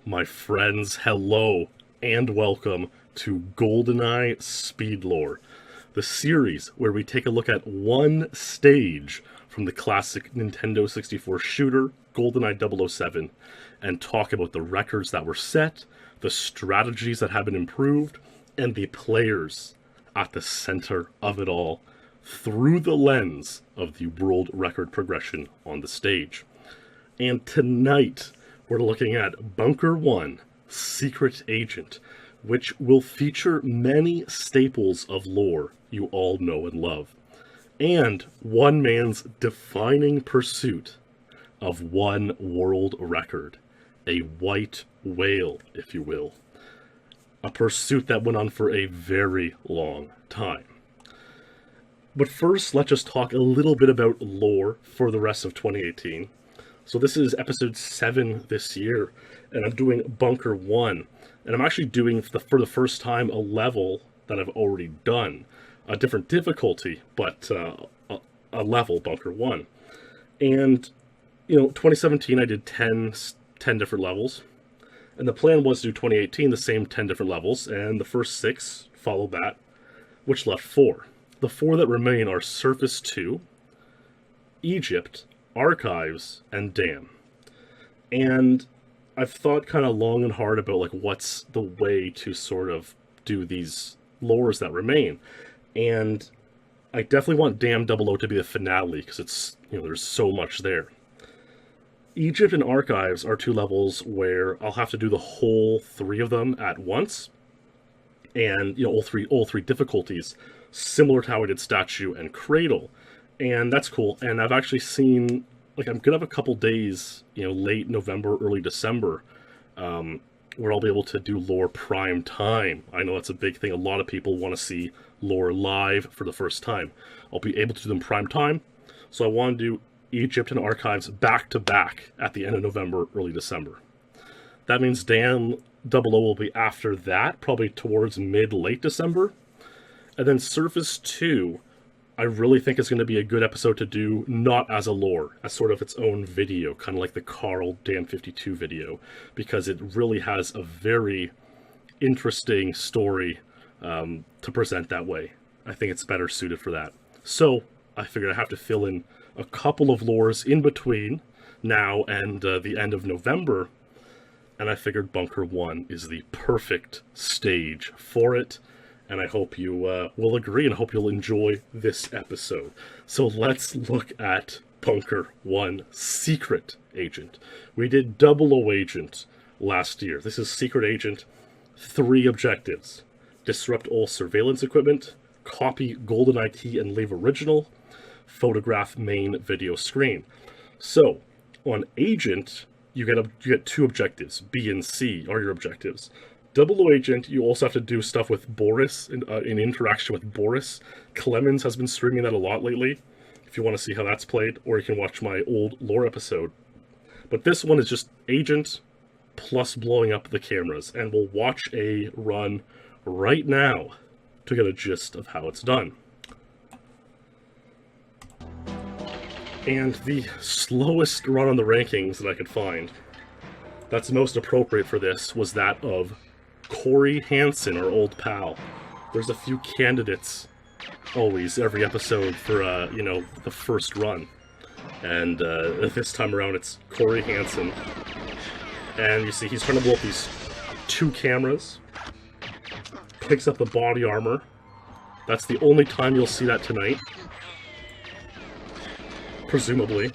My friends, hello and welcome to GoldenEye SpeedLore, the series where we take a look at one stage from the classic Nintendo 64 shooter, GoldenEye 007, and talk about the records that were set, the strategies that have been improved, and the players at the center of it all, through the lens of the world record progression on the stage. And tonight, we're looking at Bunker 1, Secret Agent, which will feature many staples of lore you all know and love, and one man's defining pursuit of one world record, a white whale, if you will. A pursuit that went on for a very long time. But first, let's just talk a little bit about lore for the rest of 2018. So this is episode 7 this year, and I'm doing Bunker 1. And I'm actually doing, for the first time, a level that I've already done. A different difficulty, but a level, Bunker 1. And, 2017 I did 10 different levels. And the plan was to do 2018, the same 10 different levels, and the first 6 followed that, which left 4. The 4 that remain are Surface 2, Egypt, Archives, and Dam. And I've thought kind of long and hard about what's the way to sort of do these lores that remain. And I definitely want Dam 00 to be the finale because it's, there's so much there. Egypt and Archives are 2 levels where I'll have to do the whole 3 of them at once. And, all three difficulties, similar to how I did Statue and Cradle. And that's cool. And I've actually seen, I'm going to have a couple days, late November, early December, where I'll be able to do lore prime time. I know that's a big thing. A lot of people want to see lore live for the first time. I'll be able to do them prime time. So I want to do Egypt and Archives back to back at the end of November, early December. That means Dam 00 will be after that, probably towards mid-late December. And then Surface 2, I really think it's going to be a good episode to do, not as a lore, as sort of its own video, kind of like the Karl Dam 52 video, because it really has a very interesting story to present that way. I think it's better suited for that. So I figured I have to fill in a couple of lores in between now and the end of November, and I figured Bunker 1 is the perfect stage for it. And I hope you will agree, and I hope you'll enjoy this episode. So let's look at Bunker 1, Secret Agent. We did 00 Agent last year. This is Secret Agent. 3 objectives. Disrupt all surveillance equipment, copy GoldenEye key and leave original, photograph main video screen. So, on Agent, you get 2 objectives. B and C are your objectives. 00 Agent, you also have to do stuff with Boris, in interaction with Boris. Clemens has been streaming that a lot lately, if you want to see how that's played, or you can watch my old lore episode. But this one is just Agent plus blowing up the cameras, and we'll watch a run right now to get a gist of how it's done. And the slowest run on the rankings that I could find, that's most appropriate for this, was that of Cory Hanson, our old pal. There's a few candidates always every episode for the first run, and this time around it's Cory Hanson, and you see he's trying to blow up these 2 cameras, picks up the body armor. That's the only time you'll see that tonight, presumably.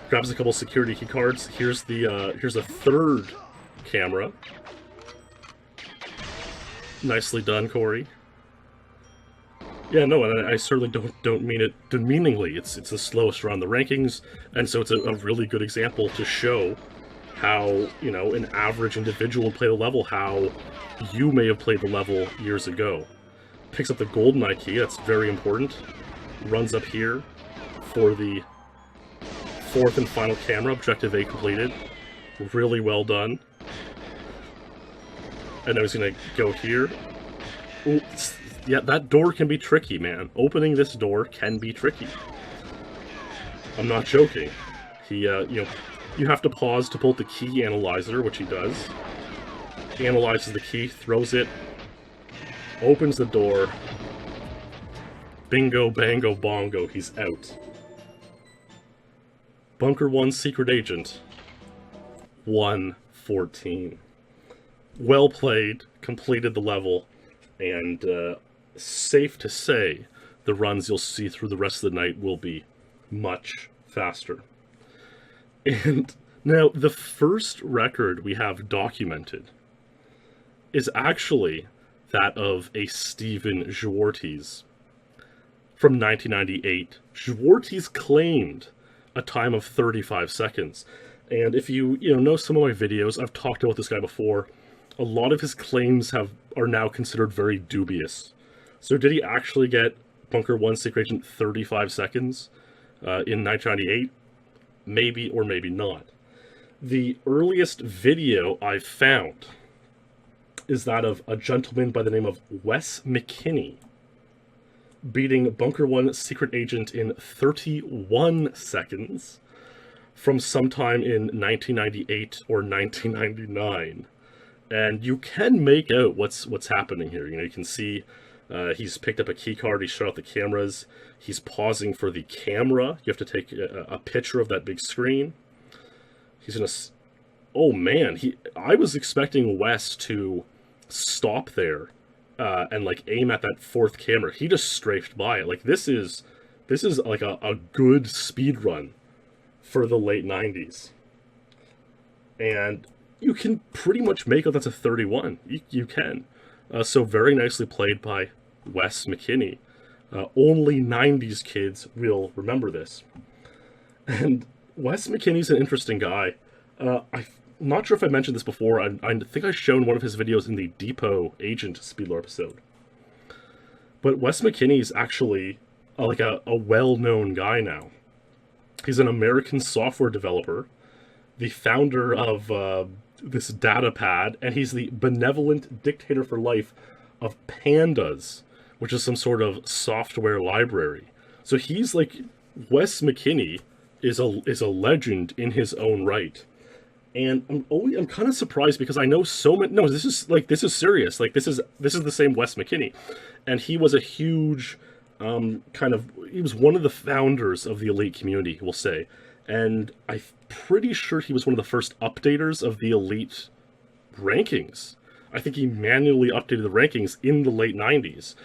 Grabs a couple security key cards. Here's a 3rd camera. Nicely done, Cory. Yeah, no, and I certainly don't mean it demeaningly. It's the slowest run on the rankings, and so it's a really good example to show how, an average individual would play the level, how you may have played the level years ago. Picks up the GoldenEye key, that's very important. Runs up here for the 4th and final camera, objective A completed. Really well done. And now he's going to go here. Ooh, yeah, that door can be tricky, man. Opening this door can be tricky. I'm not joking. He, You have to pause to pull the key analyzer, which he does. He analyzes the key, throws it, opens the door. Bingo, bango, bongo, he's out. Bunker 1 Secret Agent. 114. Well played, completed the level, and safe to say the runs you'll see through the rest of the night will be much faster. And now, the first record we have documented is actually that of a Steven Zwartes from 1998. Zwartes claimed a time of 35 seconds. And if you know some of my videos, I've talked about this guy before. A lot of his claims are now considered very dubious. So did he actually get Bunker 1 Secret Agent 35 seconds in 1998? Maybe or maybe not. The earliest video I've found is that of a gentleman by the name of Wes McKinney beating Bunker 1 Secret Agent in 31 seconds from sometime in 1998 or 1999. And you can make out what's happening here. You can see he's picked up a key card, he shut out the cameras, he's pausing for the camera. You have to take a picture of that big screen. He's gonna... Oh man, I was expecting Wes to stop there and like aim at that fourth camera. He just strafed by it. Like this is like a good speed run for the late 90s. And you can pretty much make out that's a 31. You can. So very nicely played by Wes McKinney. Only 90s kids will remember this. And Wes McKinney's an interesting guy. I'm not sure if I mentioned this before. I think I've shown one of his videos in the Depot Agent SpeedLore episode. But Wes McKinney's actually like a well-known guy now. He's an American software developer, the founder of this data pad, and he's the benevolent dictator for life of Pandas, which is some sort of software library. So he's like, Wes McKinney is a legend in his own right. And I'm kind of surprised because I know so many. No, this is serious. Like this is the same Wes McKinney, and he was a huge he was one of the founders of the Elite community, we'll say. And I'm pretty sure he was one of the first updaters of the Elite rankings. I think he manually updated the rankings in the late 90s,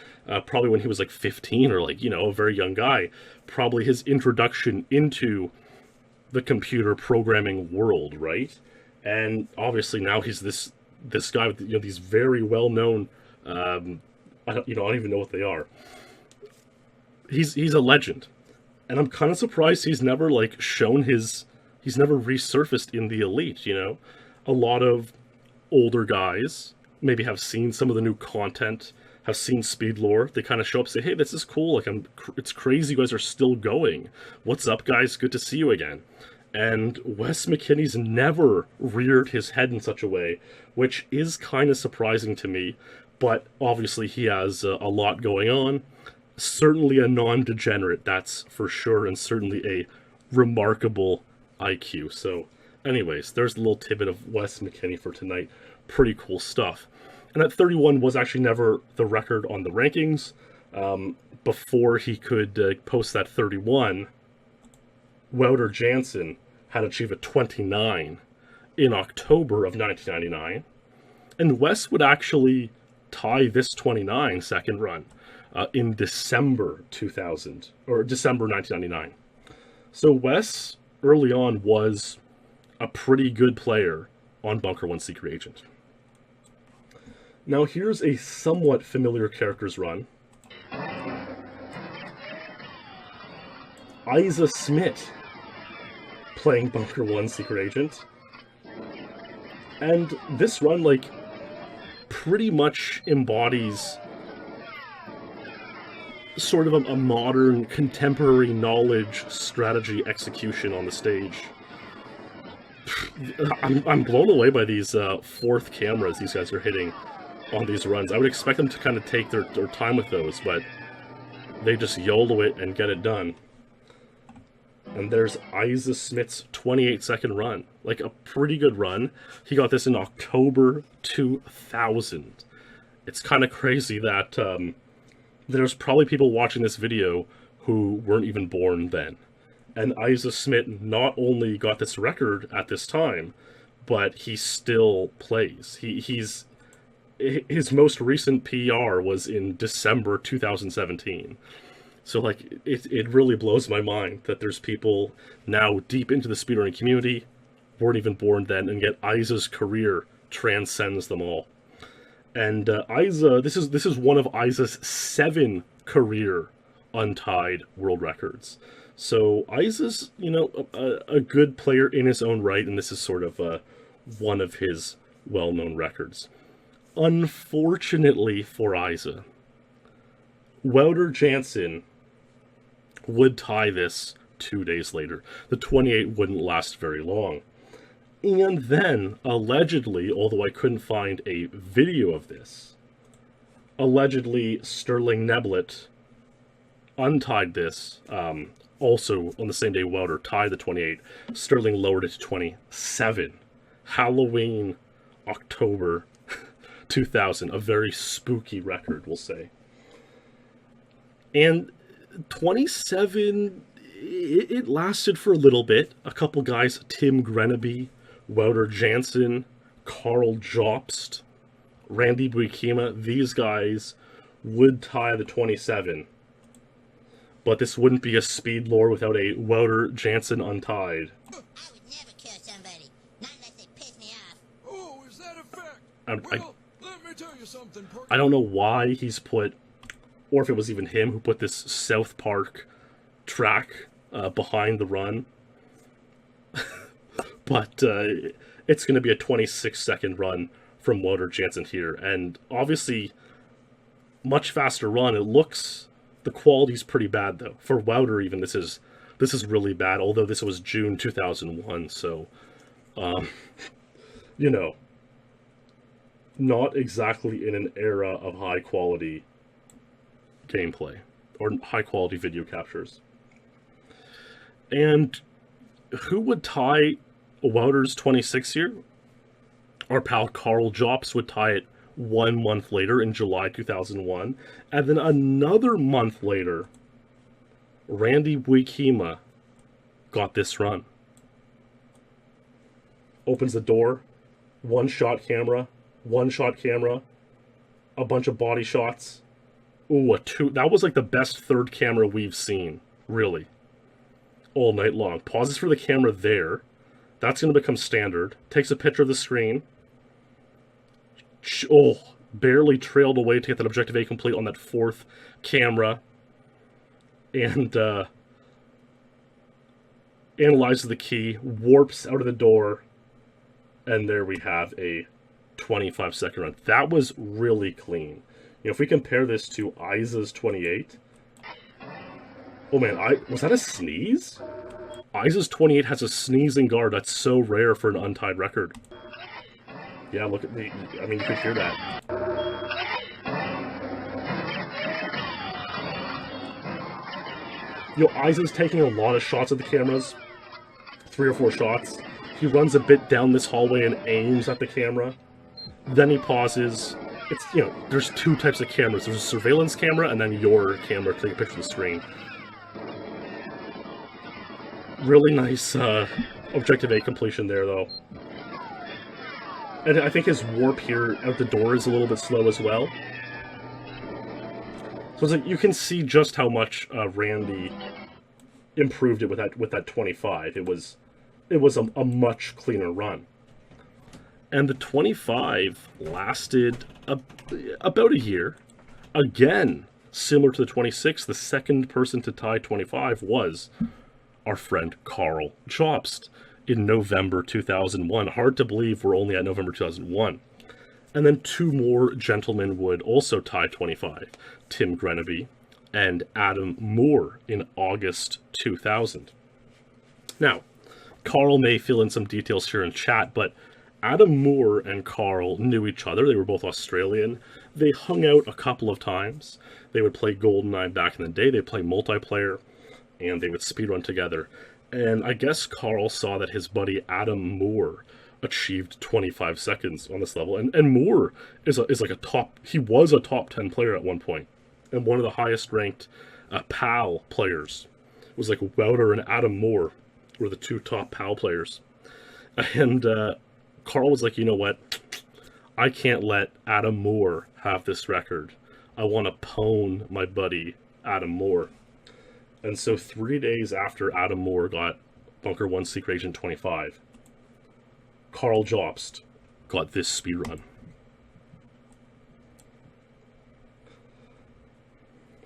probably when he was like 15 or like, a very young guy. Probably his introduction into the computer programming world, right? And obviously now he's this guy with these very well-known, I don't even know what they are. He's a legend. And I'm kind of surprised he's never he's never resurfaced in the Elite, A lot of older guys maybe have seen some of the new content, have seen SpeedLore. They kind of show up and say, hey, this is cool. Like, it's crazy you guys are still going. What's up, guys? Good to see you again. And Wes McKinney's never reared his head in such a way, which is kind of surprising to me. But obviously he has a lot going on. Certainly a non-degenerate, that's for sure, and certainly a remarkable IQ. So, anyways, there's a little tidbit of Wes McKinney for tonight. Pretty cool stuff. And that 31 was actually never the record on the rankings. Before he could post that 31, Wouter Jansen had achieved a 29 in October of 1999. And Wes would actually tie this 29 second run in December 2000, or December 1999. So Wes, early on, was a pretty good player on Bunker 1 Secret Agent. Now here's a somewhat familiar character's run. Eise SMIT playing Bunker 1 Secret Agent. And this run, pretty much embodies sort of a modern, contemporary knowledge strategy execution on the stage. I'm blown away by these fourth cameras these guys are hitting on these runs. I would expect them to kind of take their time with those, but they just YOLO it and get it done. And there's Eise Smith's 28-second run. Like, a pretty good run. He got this in October 2000. It's kind of crazy that there's probably people watching this video who weren't even born then. And Eise Smith not only got this record at this time, but he still plays. His most recent PR was in December 2017. So, like, it really blows my mind that there's people now deep into the speedrunning community, weren't even born then, and yet Eise's career transcends them all. And Eise, this is one of Eise's 7 career untied world records. So Eise's, you know, a good player in his own right, and this is sort of one of his well-known records. Unfortunately for Eise, Wouter Jansen would tie this 2 days later. The 28 wouldn't last very long. And then, allegedly, although I couldn't find a video of this, allegedly Sterling Neblet untied this, also on the same day Wouter tied the 28. Sterling lowered it to 27. Halloween, October 2000. A very spooky record, we'll say. And 27, it lasted for a little bit. A couple guys, Tim Greneby, Wouter Jansen, Karl Jobst, Randy Buikema, these guys would tie the 27. But this wouldn't be a SpeedLore without a Wouter Jansen untied. I would never kill somebody, not unless they piss me off. Oh, is that a fact? Well, let me tell you something, I don't know why he's put, or if it was even him who put this South Park track behind the run. But it's going to be a 26-second run from Wouter Jansen here. And obviously, much faster run. It looks, the quality's pretty bad, though. For Wouter, even, this is really bad, although this was June 2001, so, you know, not exactly in an era of high-quality gameplay, or high-quality video captures. And who would tie Wouter's 26 here? Our pal Karl Jobst would tie it 1 month later in July 2001. And then another month later, Randy Buikema got this run. Opens the door, one-shot camera, a bunch of body shots. Ooh, that was like the best third camera we've seen, really, all night long. Pauses for the camera there. That's going to become standard. Takes a picture of the screen. Oh, barely trailed away to get that objective A complete on that 4th camera. And analyzes the key, warps out of the door, and there we have a 25-second run. That was really clean. You know, if we compare this to Eise's 28... Oh man, was that a sneeze? Eise's 28 has a sneezing guard. That's so rare for an untied record. Yeah, look at the... I mean, you could hear that. You know, Eise's taking a lot of shots at the cameras. 3 or 4 shots. He runs a bit down this hallway and aims at the camera. Then he pauses. It's, you know, there's 2 types of cameras. There's a surveillance camera and then your camera to take a picture of the screen. Really nice objective A completion there, though. And I think his warp here out the door is a little bit slow as well. So it's like you can see just how much Randy improved it with that 25. It was a much cleaner run. And the 25 lasted about a year. Again, similar to the 26, the second person to tie 25 was our friend Karl Jobst in November 2001. Hard to believe we're only at November 2001. And then 2 more gentlemen would also tie 25. Tim Greneby and Adam Moore in August 2000. Now, Karl may fill in some details here in chat, but Adam Moore and Karl knew each other. They were both Australian. They hung out a couple of times. They would play GoldenEye back in the day. They'd play multiplayer, and they would speedrun together. And I guess Karl saw that his buddy Adam Moore achieved 25 seconds on this level. And Moore is like he was a top 10 player at one point. And one of the highest ranked PAL players was like Wouter and Adam Moore were the two top PAL players. And Karl was like, you know what? I can't let Adam Moore have this record. I want to pwn my buddy Adam Moore. And so 3 days after Adam Moore got Bunker 1 Secret Agent 25, Karl Jobst got this speedrun.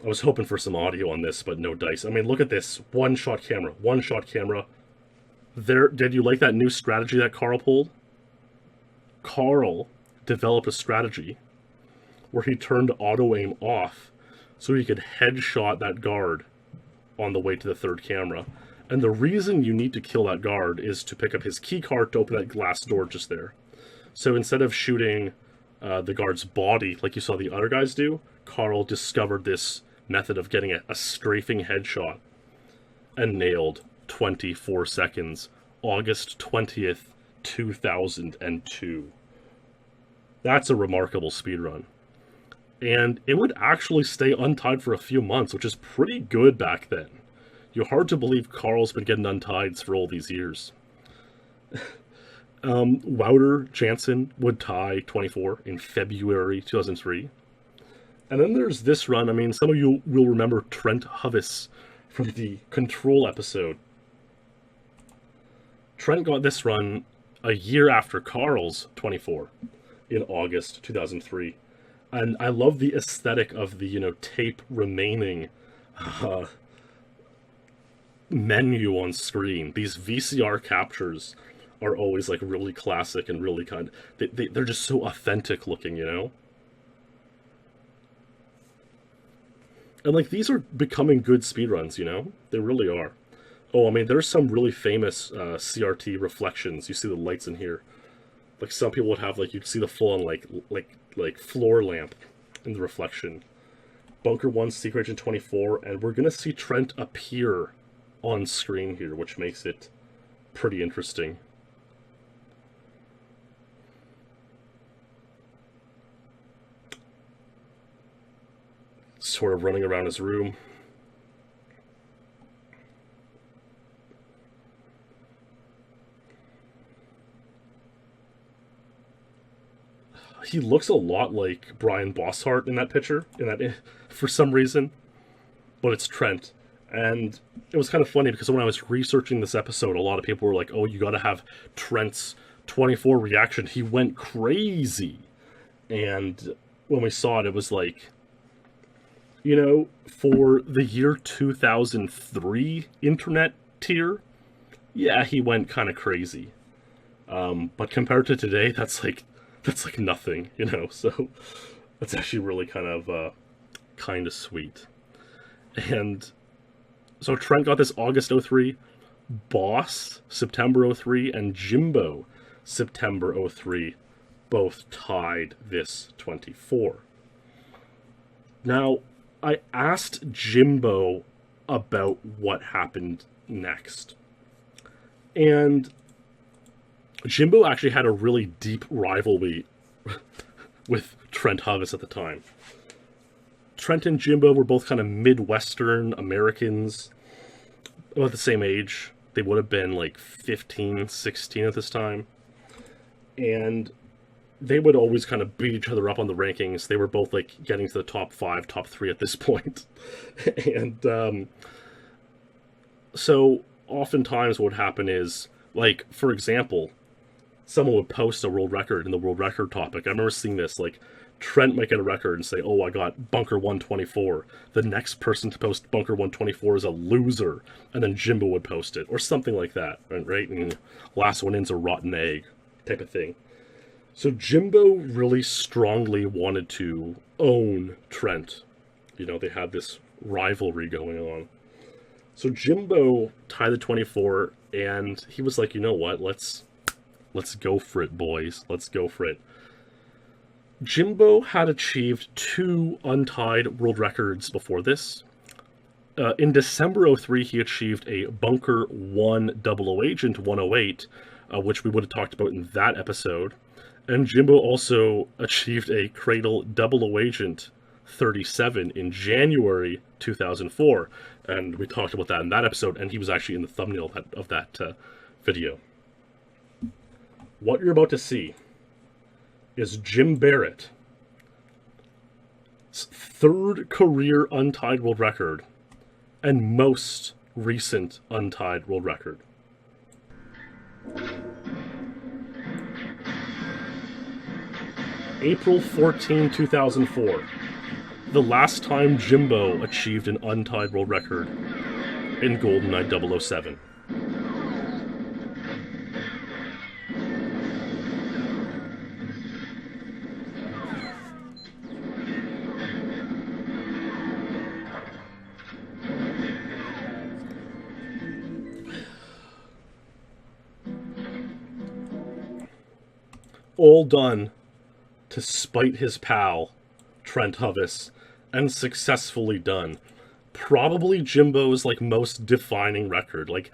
I was hoping for some audio on this, but no dice. I mean, look at this. One-shot camera. One-shot camera. There. Did you like that new strategy that Karl pulled? Karl developed a strategy where he turned auto-aim off so he could headshot that guard on the way to the third camera. And the reason you need to kill that guard is to pick up his key card to open that glass door just there. So instead of shooting the guard's body like you saw the other guys do, Karl discovered this method of getting a strafing headshot and nailed 24 seconds, August 20th, 2002. That's a remarkable speedrun. And it would actually stay untied for a few months, which is pretty good back then. You're hard to believe Karl's been getting untieds for all these years. Wouter Jansen would tie 24 in February 2003. And then there's this run. I mean, some of you will remember Trent Hovis from the Control episode. Trent got this run a year after Karl's 24 in August 2003. And I love the aesthetic of the, tape remaining menu on screen. These VCR captures are always like really classic and really they're just so authentic looking, And like these are becoming good speedruns, They really are. Oh, I mean, there's some really famous CRT reflections. You see the lights in here. Like some people would have you'd see the full on like floor lamp in the reflection. Bunker 1 Secret Agent 24, and we're gonna see Trent appear on screen here, which makes it pretty interesting. Sort of running around his room. He looks a lot like Bryan Bosshardt in that picture, for some reason, but it's Trent. And it was kind of funny because when I was researching this episode, a lot of people were like, oh, you gotta have Trent's 24 reaction. He went crazy. And when we saw it, it was like, for the year 2003 internet tier, yeah, he went kind of crazy. But compared to today, that's like nothing, so that's actually really kind of sweet. And so Trent got this August 03, Boss September 03, and Jimbo September 03 both tied this 24. Now, I asked Jimbo about what happened next. And Jimbo actually had a really deep rivalry with Trent Hovis at the time. Trent and Jimbo were both kind of Midwestern Americans, about the same age. They would have been like 15, 16 at this time. And they would always kind of beat each other up on the rankings. They were both like getting to the top 5, top 3 at this point. And so oftentimes what would happen is, like, for example, someone would post a world record in the world record topic. I remember seeing this, like, Trent might get a record and say, oh, I got Bunker 124. The next person to post Bunker 124 is a loser. And then Jimbo would post it, or something like that, right? And last one in's a rotten egg type of thing. So Jimbo really strongly wanted to own Trent. They had this rivalry going on. So Jimbo tied the 24, and he was like, you know what, let's go for it, boys. Let's go for it. Jimbo had achieved 2 untied world records before this. In December 03, he achieved a Bunker 1 00 Agent 108, which we would have talked about in that episode. And Jimbo also achieved a Cradle 00 Agent 37 in January 2004. And we talked about that in that episode, and he was actually in the thumbnail of that video. What you're about to see is Jim Barrett's third career untied world record and most recent untied world record. April 14, 2004. The last time Jimbo achieved an untied world record in GoldenEye 007. All done to spite his pal, Trent Hovis, and successfully done. Probably Jimbo's, like, most defining record. Like,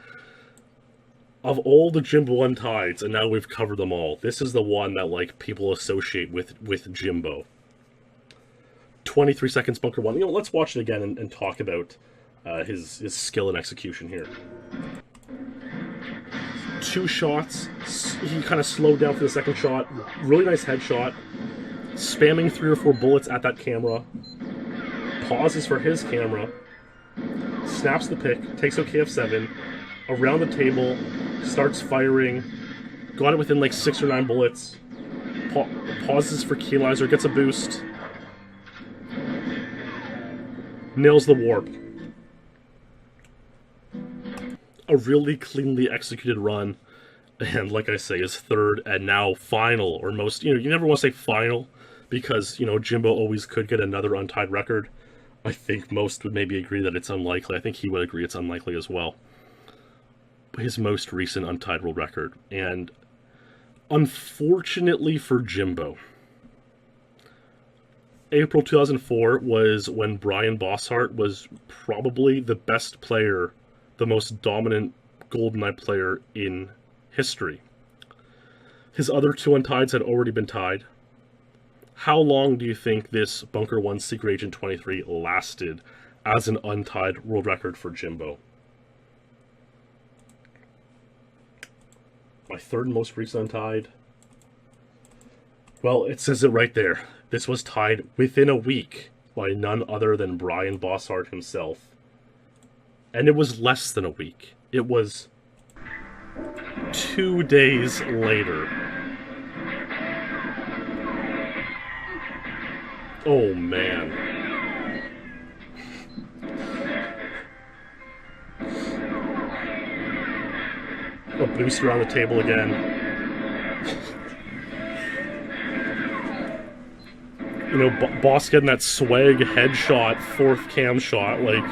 of all the Jimbo untieds, and now we've covered them all, this is the one that, like, people associate with Jimbo. 23 seconds Bunker 1. You know, let's watch it again and talk about his skill and execution here. 2 shots. He kind of slowed down for the second shot. Really nice headshot. Spamming 3 or 4 bullets at that camera. Pauses for his camera. Snaps the pick. Takes out KF7. Around the table. Starts firing. Got it within like 6 or 9 bullets. Pauses for Keylizer. Gets a boost. Nails the warp. A really cleanly executed run, and like I say, his third and now final, or most, you know, you never want to say final, because, you know, Jimbo always could get another untied record. I think most would maybe agree that it's unlikely. I think he would agree it's unlikely as well. But his most recent untied world record, and unfortunately for Jimbo, April 2004 was when Bryan Bosshardt was probably the best player, the most dominant GoldenEye player in history. His other 2 untieds had already been tied. How long do you think this Bunker 1 Secret Agent 23 lasted as an untied world record for Jimbo? My third most recent untied? Well, it says it right there. This was tied within a week by none other than Bryan Bosshardt himself. And it was less than a week. It was 2 days later. Oh, man. A boost around the table again. You know, Boss getting that swag headshot, 4th cam shot, like...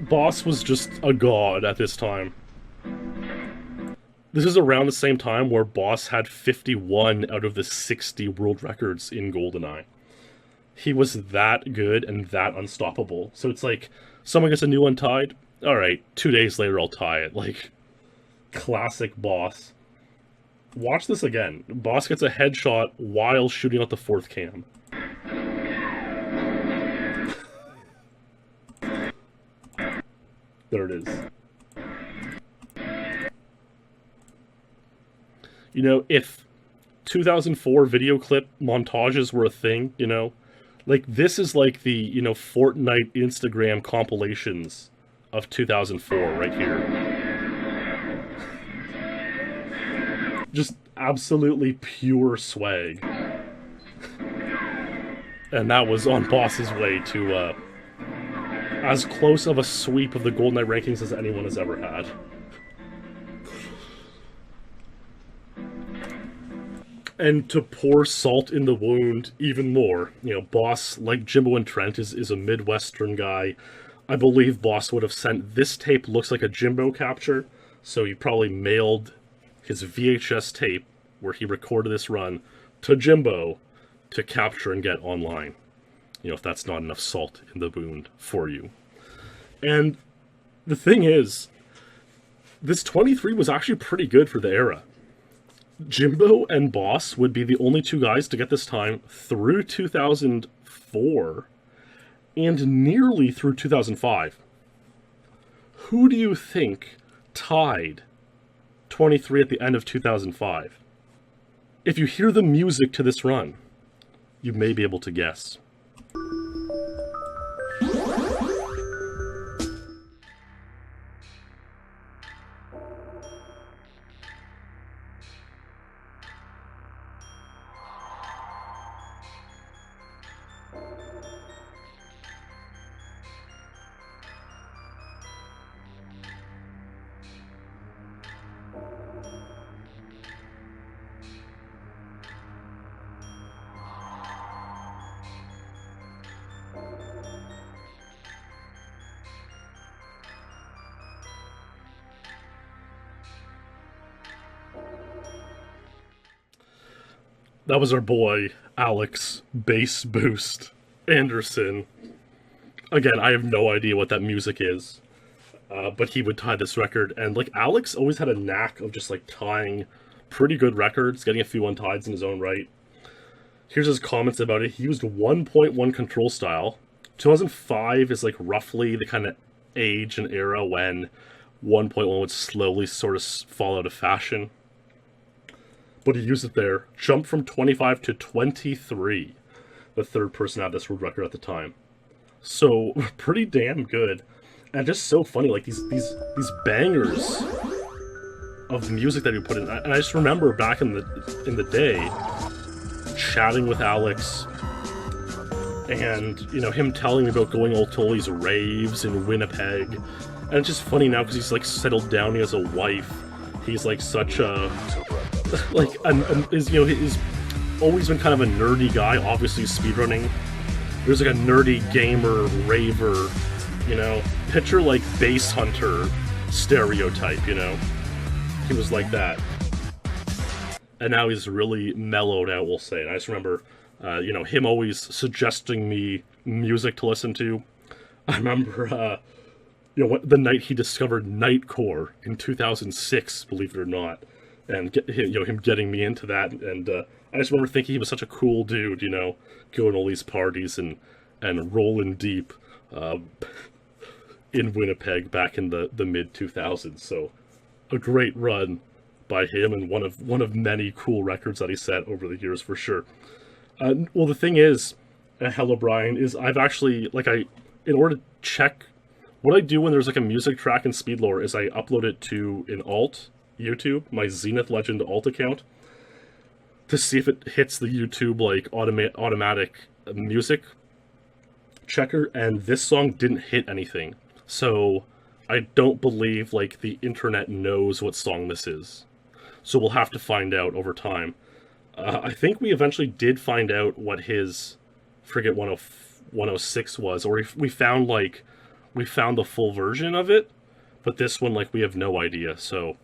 Boss was just a god at this time. This is around the same time where Boss had 51 out of the 60 world records in GoldenEye. He was that good and that unstoppable. So it's like, someone gets a new untied, alright, 2 days later I'll tie it. Like, classic Boss. Watch this again. Boss gets a headshot while shooting out the 4th cam. There it is. You know, if 2004 video clip montages were a thing, you know, like, this is like the, you know, Fortnite Instagram compilations of 2004 right here. Just absolutely pure swag. And that was on Boss's way to, as close of a sweep of the GoldenEye rankings as anyone has ever had. And to pour salt in the wound even more, you know, Boss, like Jimbo and Trent, is a Midwestern guy. I believe Boss would have sent this tape, looks like a Jimbo capture, so he probably mailed his VHS tape where he recorded this run to Jimbo to capture and get online. You know, if that's not enough salt in the wound for you. And the thing is, this 23 was actually pretty good for the era. Jimbo and Boss would be the only two guys to get this time through 2004 and nearly through 2005. Who do you think tied 23 at the end of 2005? If you hear the music to this run, you may be able to guess. That was our boy, Alex Bass Boost Anderson. Again, I have no idea what that music is, but he would tie this record. And, like, Alex always had a knack of just, like, tying pretty good records, getting a few unties in his own right. Here's his comments about it. He used 1.1 control style. 2005 is, like, roughly the kind of age and era when 1.1 would slowly sort of fall out of fashion. But he used it there. Jumped from 25 to 23. The third person had this world record at the time. So, pretty damn good. And just so funny, like, these bangers of music that he put in. And I just remember back in the day, chatting with Alex, and, you know, him telling me about going to all these raves in Winnipeg. And it's just funny now, because he's, like, settled down, he has a wife. He's, like, such a... like, he's always been kind of a nerdy guy. Obviously, speedrunning. There's like a nerdy gamer, raver, you know. Picture like Bass Hunter stereotype, you know. He was like that. And now he's really mellowed out, we'll say. And I just remember, you know, him always suggesting me music to listen to. I remember, you know, the night he discovered Nightcore in 2006, believe it or not. And him getting me into that, and I just remember thinking he was such a cool dude, you know, going to all these parties and rolling deep in Winnipeg back in the mid 2000s. So a great run by him, and one of many cool records that he set over the years for sure. Well, the thing is, hello Bryan, is I've actually in order to check what I do when there's like a music track in SpeedLore is I upload it to an alt. YouTube, my Zenith Legend alt account, to see if it hits the YouTube like automatic music checker, and this song didn't hit anything. So I don't believe like the internet knows what song this is. So we'll have to find out over time. I think we eventually did find out what his 106 was, or we found the full version of it, but this one, like, we have no idea. So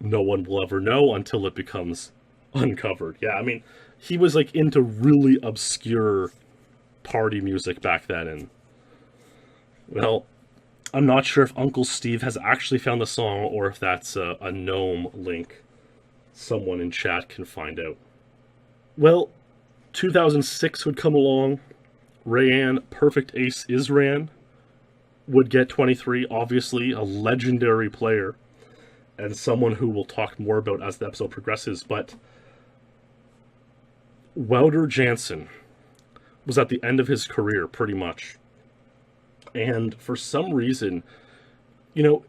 no one will ever know until it becomes uncovered. Yeah, I mean, he was, like, into really obscure party music back then, and, well, I'm not sure if Uncle Steve has actually found the song, or if that's a gnome link. Someone in chat can find out. Well, 2006 would come along. Rayan Perfect Ace Isran would get 23, obviously a legendary player, and someone who we'll talk more about as the episode progresses, but Wouter Jansen was at the end of his career, pretty much. And for some reason, you know,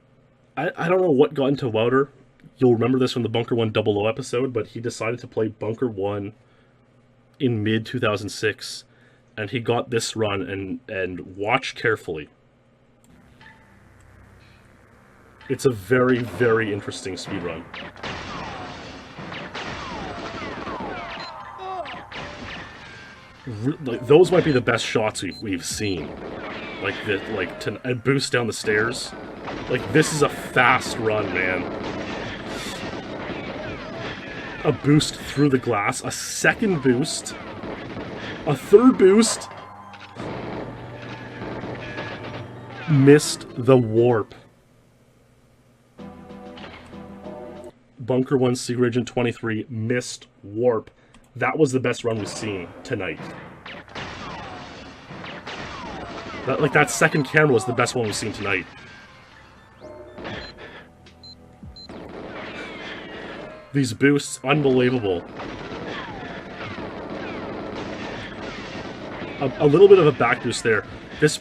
I don't know what got into Wouter. You'll remember this from the Bunker 1 00 episode, but he decided to play Bunker 1 in mid-2006, and he got this run, and watch carefully. It's a very, very interesting speedrun. Like, those might be the best shots we've seen. A boost down the stairs. Like, this is a fast run, man. A boost through the glass, a second boost, A third boost. Missed the warp. Bunker 1 Secret Agent 23 missed warp. That was the best run we've seen tonight. That second camera was the best one we've seen tonight. These boosts, unbelievable. A little bit of a back boost there. This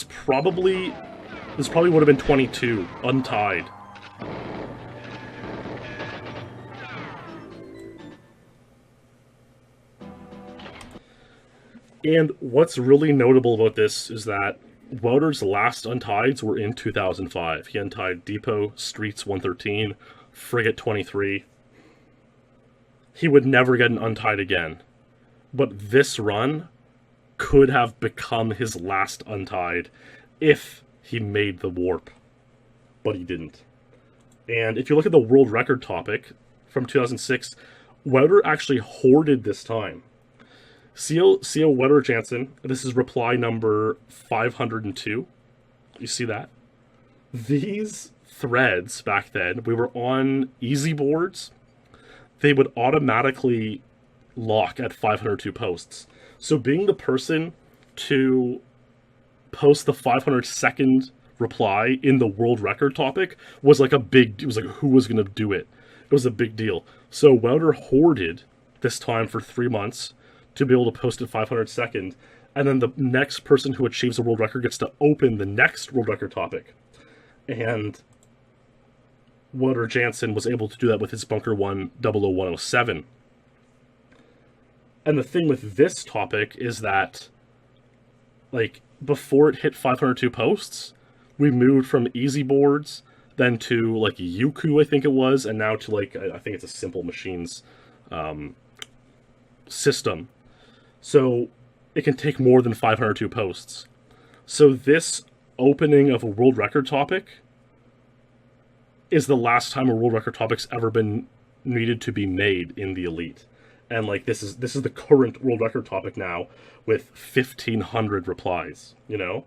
probably would have been 22, untied. And what's really notable about this is that Wouter's last untieds were in 2005. He untied Depot, Streets 113, Frigate 23. He would never get an untied again. But this run could have become his last untied if he made the warp. But he didn't. And if you look at the world record topic from 2006, Wouter actually hoarded this time. CO Wouter Jansen, this is reply number 502. You see that? These threads back then, we were on easy boards. They would automatically lock at 502 posts. So being the person to post the 502nd reply in the world record topic was like it was like who was going to do it. It was a big deal. So Wouter hoarded this time for 3 months to be able to post it 502nd, and then the next person who achieves a world record gets to open the next world record topic. And Wouter Jansen was able to do that with his Bunker 1 00107. And the thing with this topic is that, like, before it hit 502 posts, we moved from easy boards, then to, like, Yuku, I think it was, and now to, like, I think it's a Simple Machines system. So it can take more than 502 posts. So this opening of a world record topic is the last time a world record topic's ever been needed to be made in the Elite. And like this is the current world record topic now with 1,500 replies, you know?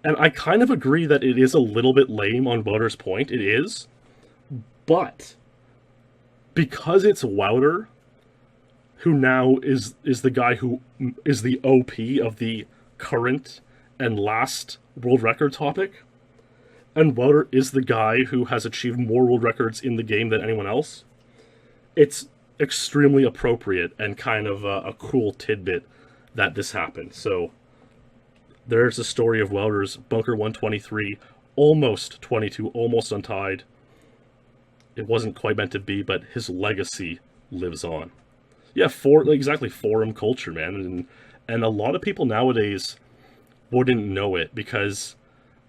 And I kind of agree that it is a little bit lame on Wouter's point. It is. But because it's Wouter, who now is the guy who is the OP of the current and last world record topic, and Wouter is the guy who has achieved more world records in the game than anyone else, it's extremely appropriate and kind of a cool tidbit that this happened. So there's the story of Wouter's Bunker 123, almost 22, almost untied. It wasn't quite meant to be, but his legacy lives on. Yeah, exactly, forum culture, man. And a lot of people nowadays wouldn't know it because,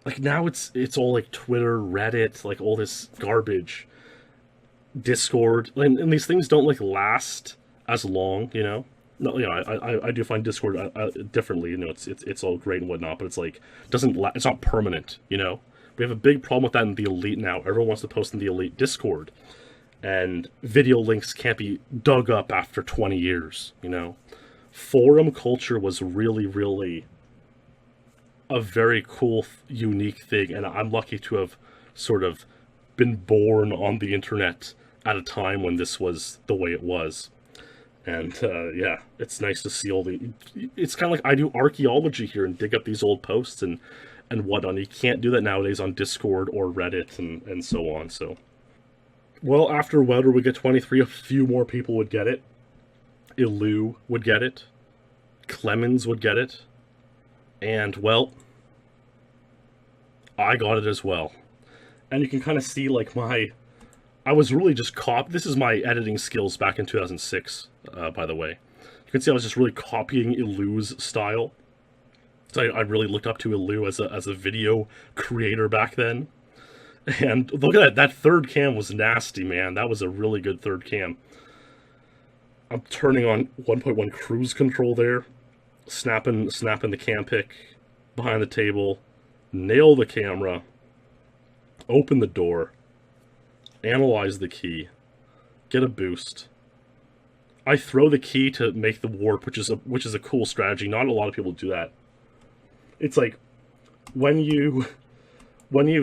like, now it's all, like, Twitter, Reddit, like, all this garbage. Discord, and these things don't, like, last as long, you know? No, you know, I do find Discord differently, you know, it's all great and whatnot, but it's, like, it's not permanent, you know? We have a big problem with that in the Elite now. Everyone wants to post in the Elite Discord. And video links can't be dug up after 20 years, you know? Forum culture was really, really a very cool, unique thing, and I'm lucky to have sort of been born on the internet at a time when this was the way it was. And, yeah, it's nice to see all the... It's kind of like I do archaeology here and dig up these old posts and whatnot. You can't do that nowadays on Discord or Reddit and so on, so... Well, after Wouter would get 23, a few more people would get it. Ilu would get it. Clemens would get it. And, well, I got it as well. And you can kind of see, like, I was really just this is my editing skills back in 2006, by the way. You can see I was just really copying Ilu's style. So I really looked up to Ilu as a video creator back then. And look at that third cam was nasty, man. That was a really good third cam. I'm turning on 1.1 cruise control there. Snapping the cam pick behind the table. Nail the camera. Open the door. Analyze the key. Get a boost. I throw the key to make the warp, which is a cool strategy. Not a lot of people do that. It's like when you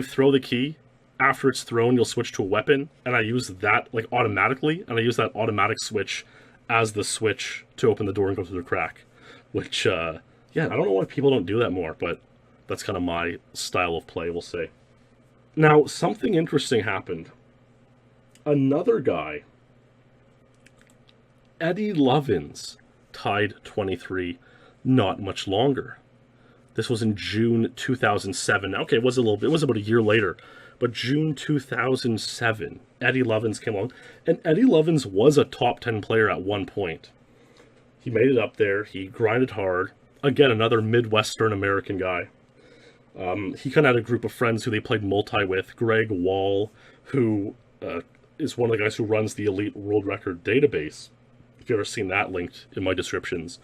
throw the key, after it's thrown, you'll switch to a weapon, and I use that like automatically, and I use that automatic switch as the switch to open the door and go through the crack. Which, yeah, I don't know why people don't do that more, but that's kind of my style of play, we'll say. Now, something interesting happened. Another guy, Eddie Lovins, tied 23 not much longer. This was in June 2007. Okay, it was about a year later, but June 2007, Eddie Lovins came along, and Eddie Lovins was a top 10 player at one point. He made it up there. He grinded hard. Again, another Midwestern American guy. He kind of had a group of friends who they played multi with. Greg Wall, who is one of the guys who runs the Elite World Record database. If you've ever seen that linked in my descriptions,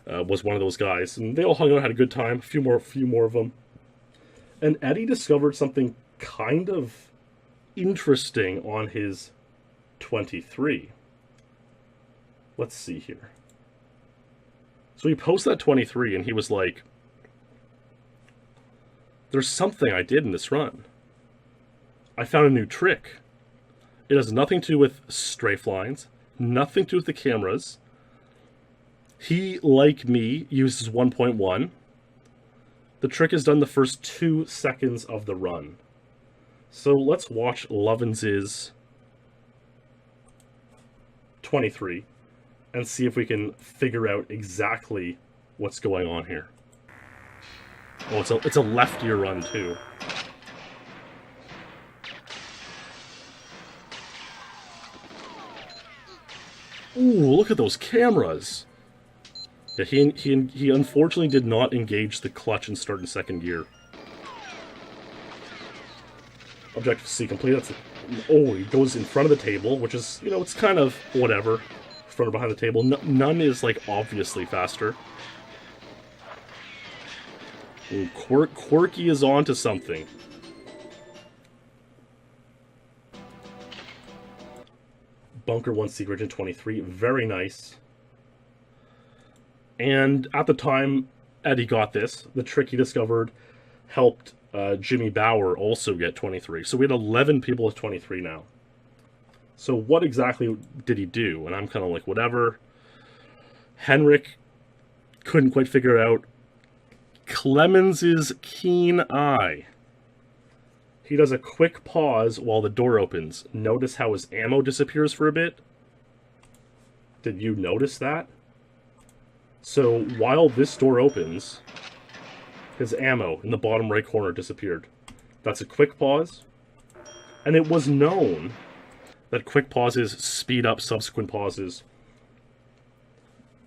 was one of those guys. And they all hung out, had a good time. A few more of them. And Eddie discovered something kind of interesting on his 23. Let's see here. So he posted that 23, and he was like, there's something I did in this run. I found a new trick. It has nothing to do with strafe lines, nothing to do with the cameras. He, like me, uses 1.1. The trick is done the first 2 seconds of the run. So let's watch Lovins' 23 and see if we can figure out exactly what's going on here. Oh, it's a leftier run too. Ooh, look at those cameras. Yeah, he unfortunately did not engage the clutch and start in second gear. Objective C complete. That's oh, he goes in front of the table, which is, you know, it's kind of whatever. Front or behind the table. None is like obviously faster. Ooh, Quirky is on to something. Bunker 1 Secret in 23. Very nice. And at the time Eddie got this, the trick he discovered helped Jimmy Bauer also get 23. So we had 11 people with 23 now. So what exactly did he do? And I'm kind of like, whatever. Henrik couldn't quite figure it out. Clemens' keen eye. He does a quick pause while the door opens. Notice how his ammo disappears for a bit? Did you notice that? So while this door opens, his ammo in the bottom right corner disappeared. That's a quick pause. And it was known that quick pauses speed up subsequent pauses.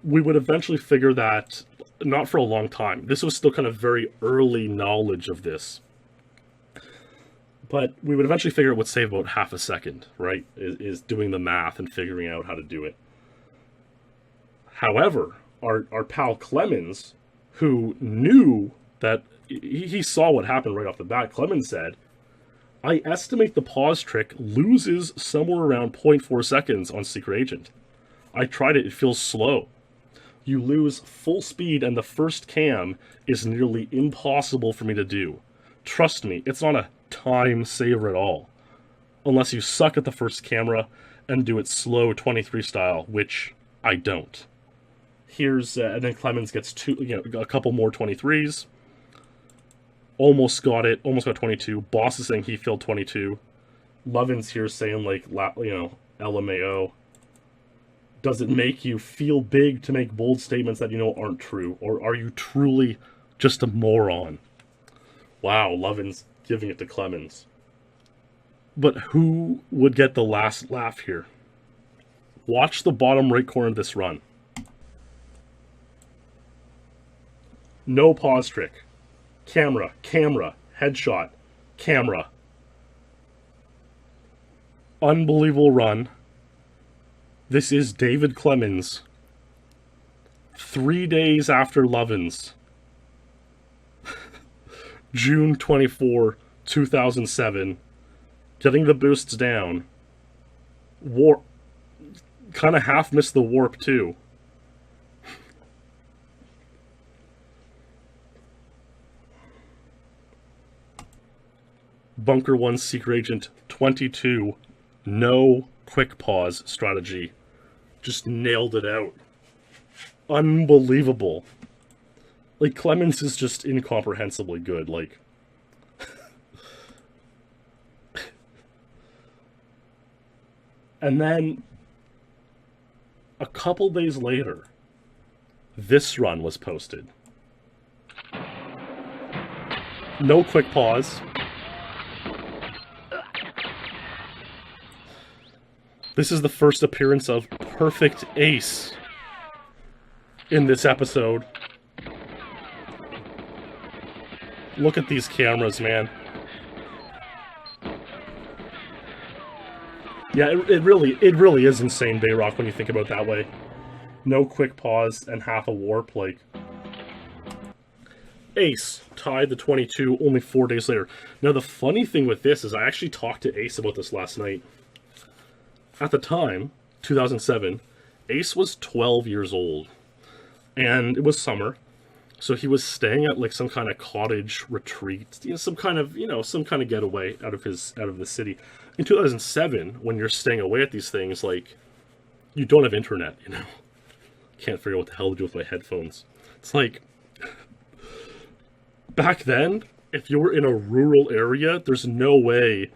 We would eventually figure that, not for a long time. This was still kind of very early knowledge of this. But we would eventually figure it would save about half a second, right? Is doing the math and figuring out how to do it. However, our pal Clemens, who knew that he saw what happened right off the bat, Clemens said, I estimate the pause trick loses somewhere around 0.4 seconds on Secret Agent. I tried it, it feels slow. You lose full speed and the first cam is nearly impossible for me to do. Trust me, it's not a time saver at all. Unless you suck at the first camera and do it slow 23 style, which I don't. Here's, and then Clemens gets a couple more 23s. Almost got it, almost got 22. Boss is saying he failed 22. Lovins here saying, like, LMAO. Does it make you feel big to make bold statements that you know aren't true? Or are you truly just a moron? Wow, Lovins giving it to Clemens. But who would get the last laugh here? Watch the bottom right corner of this run. No pause trick. Camera, headshot, camera. Unbelievable run. This is David Clemens. 3 days after Lovins. June 24, 2007. Getting the boosts down. kind of half missed the warp too. Bunker 1 Secret Agent 22, no quick pause strategy. Just nailed it out. Unbelievable. Like, Clemens is just incomprehensibly good, like... And then, a couple days later, this run was posted. No quick pause. This is the first appearance of Perfect Ace in this episode. Look at these cameras, man. Yeah, it really is insane, Bayrock, when you think about it that way. No quick pause and half a warp, like... Ace tied the 22 only 4 days later. Now, the funny thing with this is I actually talked to Ace about this last night. At the time, 2007, Ace was 12 years old. And it was summer. So he was staying at, like, some kind of cottage retreat. You know, some kind of getaway out of the city. In 2007, when you're staying away at these things, like, you don't have internet, you know? Can't figure out what the hell to do with my headphones. It's like, back then, if you were in a rural area, there's no way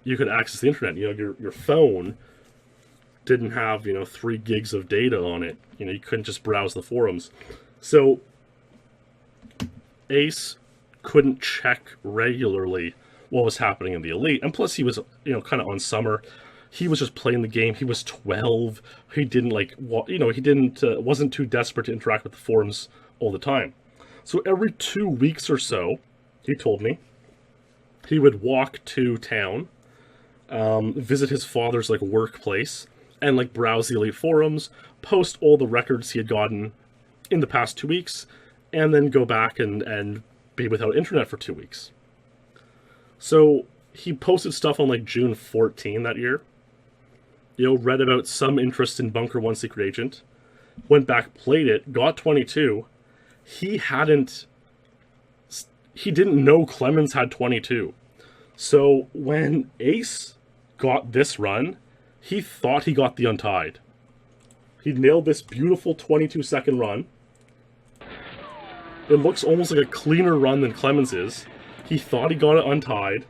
you could access the internet. You know, your phone didn't have, 3 gigs of data on it. You know, you couldn't just browse the forums. So, Ace couldn't check regularly what was happening in the Elite, and plus he was, kind of on summer. He was just playing the game. He was 12. He didn't wasn't too desperate to interact with the forums all the time. So every 2 weeks or so, he told me, he would walk to town, visit his father's workplace, and browse the Elite forums, post all the records he had gotten in the past 2 weeks, and then go back and be without internet for 2 weeks. So he posted stuff on June 14 that year. Read about some interest in Bunker 1 Secret Agent, went back, played it, got 22. He didn't know Clemens had 22. So when Ace got this run, he thought he got the Untied. He nailed this beautiful 22-second run. It looks almost like a cleaner run than Clemens is. He thought he got it Untied.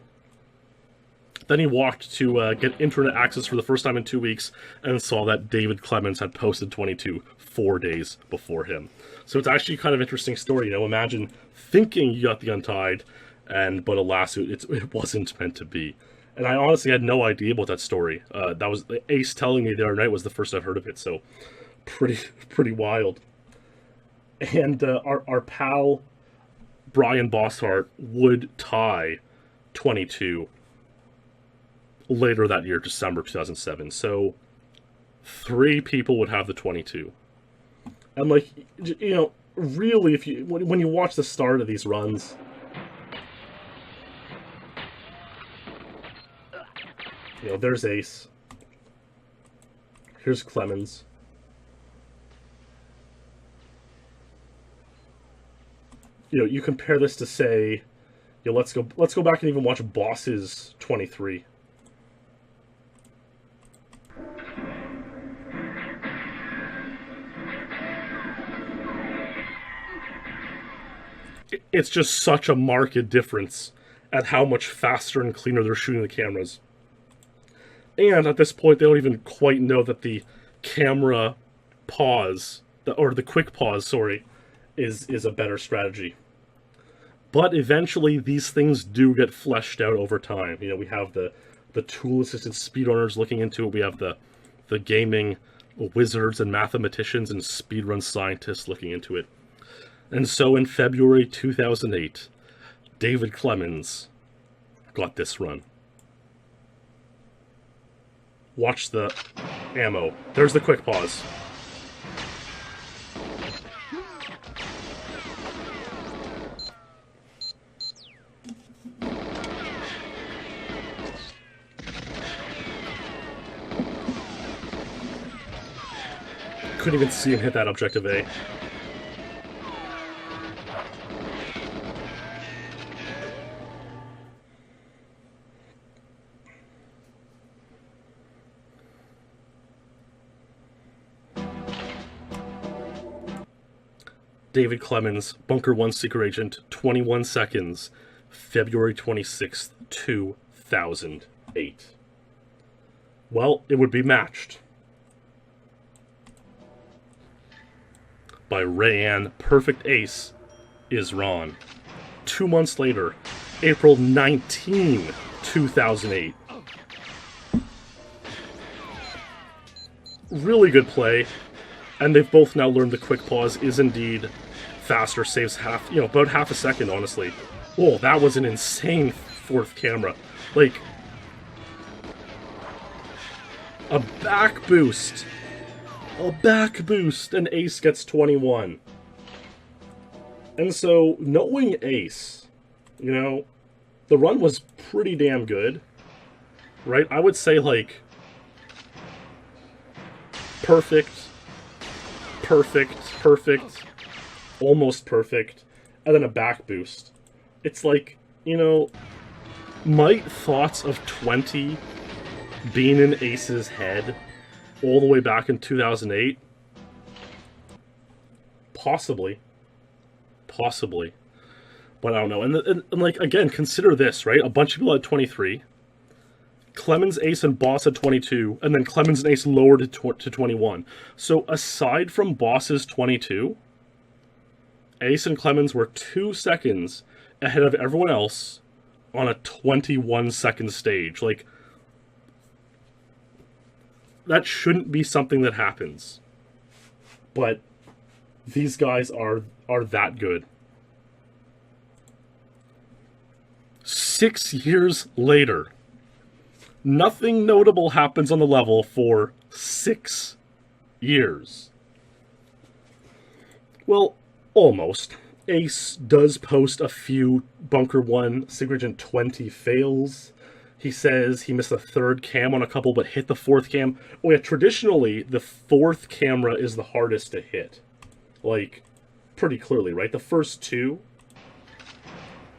Then he walked to get internet access for the first time in 2 weeks and saw that David Clemens had posted 22 4 days before him. So it's actually kind of an interesting story. Imagine thinking you got the Untied, but alas, it wasn't meant to be. And I honestly had no idea about that story. That was Ace telling me the other night was the first I've heard of it. So pretty wild. And our pal Bryan Bosshardt would tie 22 later that year, December 2007. So 3 people would have the 22. And really, when you watch the start of these runs, there's Ace. Here's Clemens. You compare this to, say, let's go back and even watch Boss's 23. It's just such a marked difference at how much faster and cleaner they're shooting the cameras. And at this point, they don't even quite know that the camera pause, or the quick pause, sorry, is a better strategy. But eventually, these things do get fleshed out over time. We have the tool-assisted speedrunners looking into it. We have the gaming wizards and mathematicians and speedrun scientists looking into it. And so in February 2008, David Clemens got this run. Watch the ammo. There's the quick pause. Couldn't even see him hit that objective A. David Clemens, Bunker 1 Secret Agent, 21 seconds, February 26th, 2008. Well, it would be matched by Rayan Perfect Ace Isran. 2 months later, April 19, 2008. Really good play. And they've both now learned the quick pause is indeed faster, saves half, about half a second, honestly. Oh, that was an insane fourth camera. Like, a back boost. A back boost, and Ace gets 21. And so, knowing Ace, the run was pretty damn good, right? I would say, like, perfect, almost perfect, and then a back boost. It's like, might thoughts of 20 being in Ace's head all the way back in 2008? Possibly. But I don't know. And like, again, consider this, right? A bunch of people had 23. Clemens, Ace, and Boss at 22, and then Clemens and Ace lowered it to 21. So aside from Boss's 22, Ace and Clemens were 2 seconds ahead of everyone else on a 21-second stage. Like, that shouldn't be something that happens. But these guys are that good. 6 years later, nothing notable happens on the level for 6 years. Well, almost. Ace does post a few Bunker 1 Secret Agent 20 fails. He says he missed a third cam on a couple, but hit the fourth cam. Oh yeah, traditionally, the fourth camera is the hardest to hit. Like, pretty clearly, right? The first two,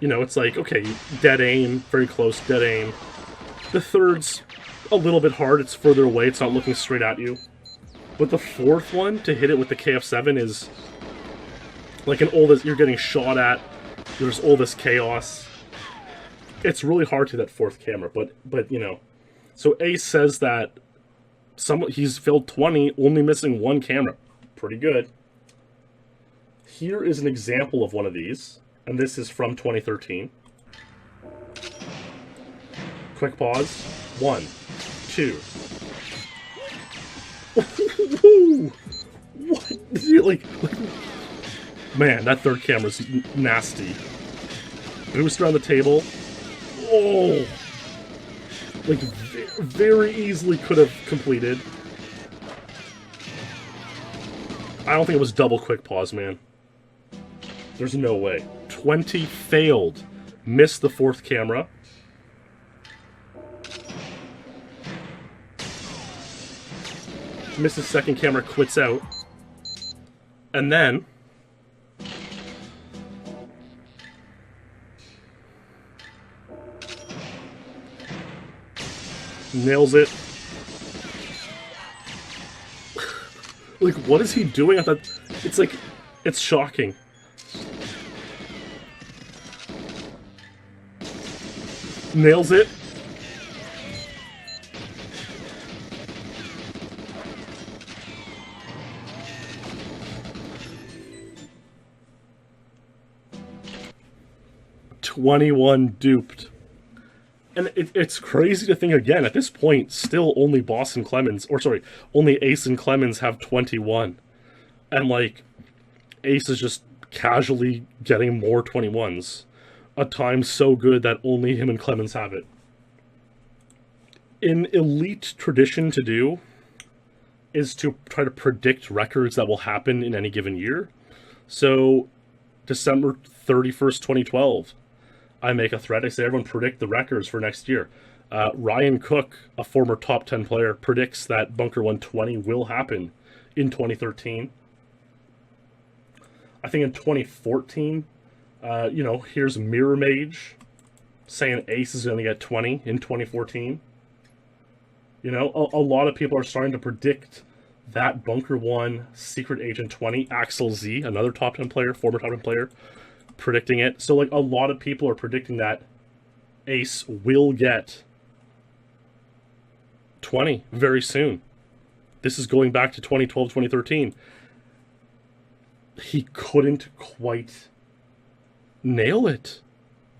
it's like, okay, dead aim, very close, dead aim. The third's a little bit hard. It's further away. It's not looking straight at you. But the fourth one, to hit it with the KF7, is like you're getting shot at. There's all this chaos. It's really hard to that fourth camera. But So Ace says that he's filled 20, only missing one camera. Pretty good. Here is an example of one of these. And this is from 2013. Quick pause. 1, 2. What? Like, man, that third camera's nasty. Boost around the table. Oh! Like, very easily could have completed. I don't think it was double quick pause, man. There's no way. 20 failed. Missed the fourth camera. Misses second camera, quits out. And then nails it. Like, what is he doing at that? It's like, it's shocking. Nails it. $21 duped. And it's crazy to think, again, at this point, still only Boss and Clemens, only Ace and Clemens have 21. And, like, Ace is just casually getting more 21s. A time so good that only him and Clemens have it. An elite tradition to do is to try to predict records that will happen in any given year. So, December 31st, 2012, I make a thread. I say, everyone predict the records for next year. Ryan Cook, a former top 10 player, predicts that Bunker 120 will happen in 2013. I think in 2014, here's Mirror Mage saying Eise is going to get 20 in 2014. A lot of people are starting to predict that Bunker 1 Secret Agent 20, Axel Z, another top 10 player, former top 10 player, predicting it. So, like, a lot of people are predicting that Eise will get 20 very soon. This is going back to 2012, 2013. He couldn't quite nail it,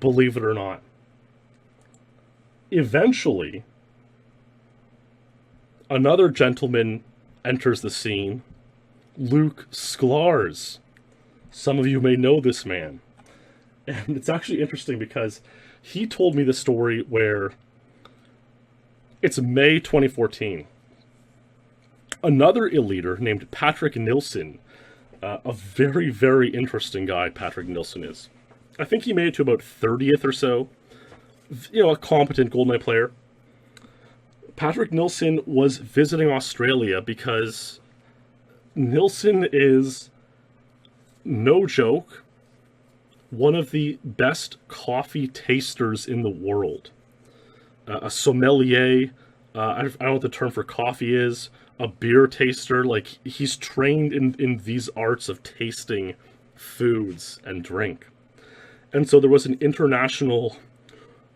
believe it or not. Eventually, another gentleman enters the scene, Luke Szklarz. Some of you may know this man. And it's actually interesting because he told me the story where it's May 2014. Another eliter named Patrick Nilsson, a very, very interesting guy Patrick Nilsson is. I think he made it to about 30th or so. A competent GoldenEye player. Patrick Nilsson was visiting Australia because Nilsson is, no joke, one of the best coffee tasters in the world. A sommelier, I don't know what the term for coffee is, a beer taster. Like, he's trained in these arts of tasting foods and drink. And so there was an international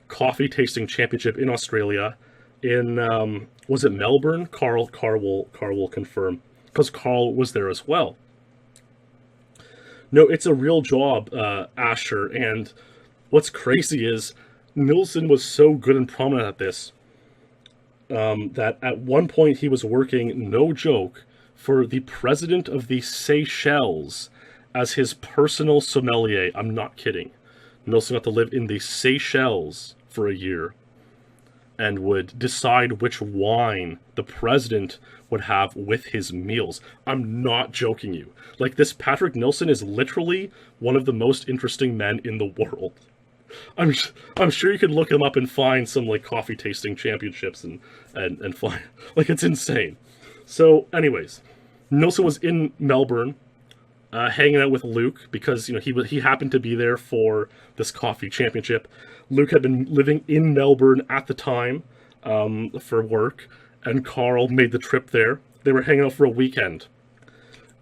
coffee tasting championship in Australia in, was it Melbourne? Karl will confirm, because Karl was there as well. No, it's a real job, Asher, and what's crazy is Nilsson was so good and prominent at this that at one point he was working, no joke, for the president of the Seychelles as his personal sommelier. I'm not kidding. Nilsson got to live in the Seychelles for a year and would decide which wine the president would have with his meals. I'm not joking you. Like, this Patrick Nilsson is literally one of the most interesting men in the world. I'm sure you could look him up and find some, like, coffee tasting championships and find, like, it's insane. So, anyways, Nilsson was in Melbourne, hanging out with Luke because, he happened to be there for this coffee championship. Luke had been living in Melbourne at the time for work, and Karl made the trip there. They were hanging out for a weekend.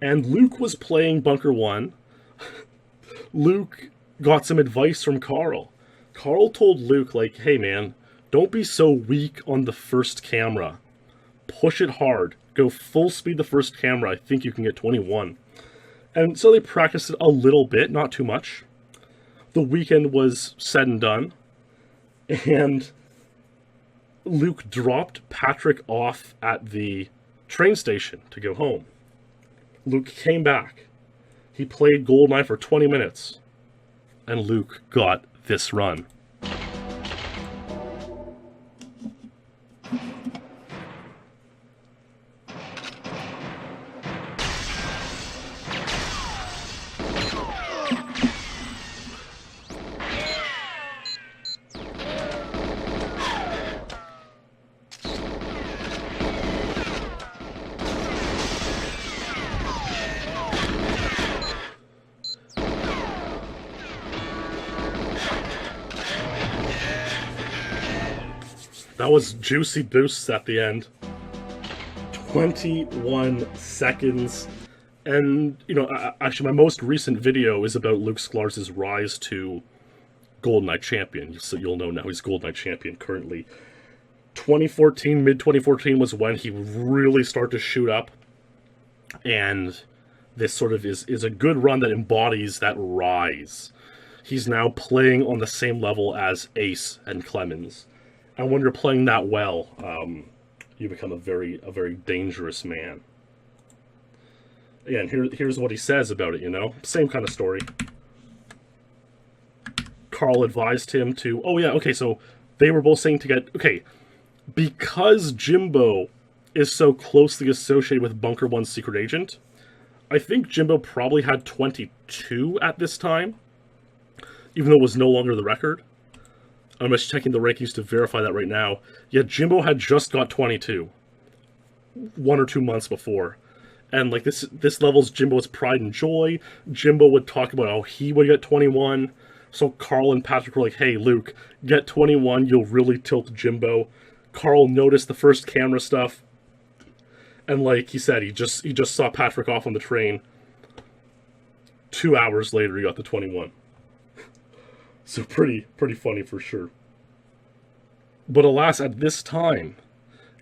And Luke was playing Bunker 1. Luke got some advice from Karl. Karl told Luke, like, hey man, don't be so weak on the first camera. Push it hard. Go full speed the first camera. I think you can get 21. And so they practiced it a little bit, not too much. The weekend was said and done. And Luke dropped Patrick off at the train station to go home. Luke came back. He played GoldenEye for 20 minutes. And Luke got this run. That was juicy boosts at the end. 21 seconds. And, actually my most recent video is about Luke Szklarz's rise to GoldenEye champion. So you'll know now he's GoldenEye champion currently. 2014, mid-2014 was when he really started to shoot up. And this sort of is a good run that embodies that rise. He's now playing on the same level as Eise and Clemens. And when you're playing that well, you become a very dangerous man. Again, here's what he says about it, Same kind of story. Karl advised him to, so they were both saying to get, because Jimbo is so closely associated with Bunker 1's secret agent, I think Jimbo probably had 22 at this time, even though it was no longer the record. I'm just checking the rankings to verify that right now. Yeah, Jimbo had just got 22 1 or 2 months before. And like this level's Jimbo's pride and joy. Jimbo would talk about how he would get 21. So Karl and Patrick were like, hey, Luke, get 21, you'll really tilt Jimbo. Karl noticed the first camera stuff. And like he said, he just saw Patrick off on the train. 2 hours later, he got the 21. So pretty funny for sure. But alas, at this time,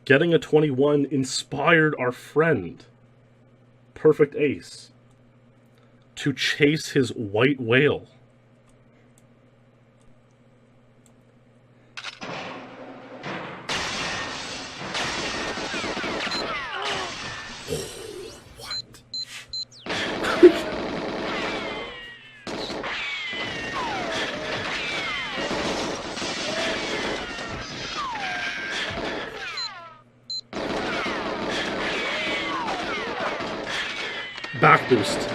getting a 21 inspired our friend, Perfect Ace, to chase his white whale. Back boost.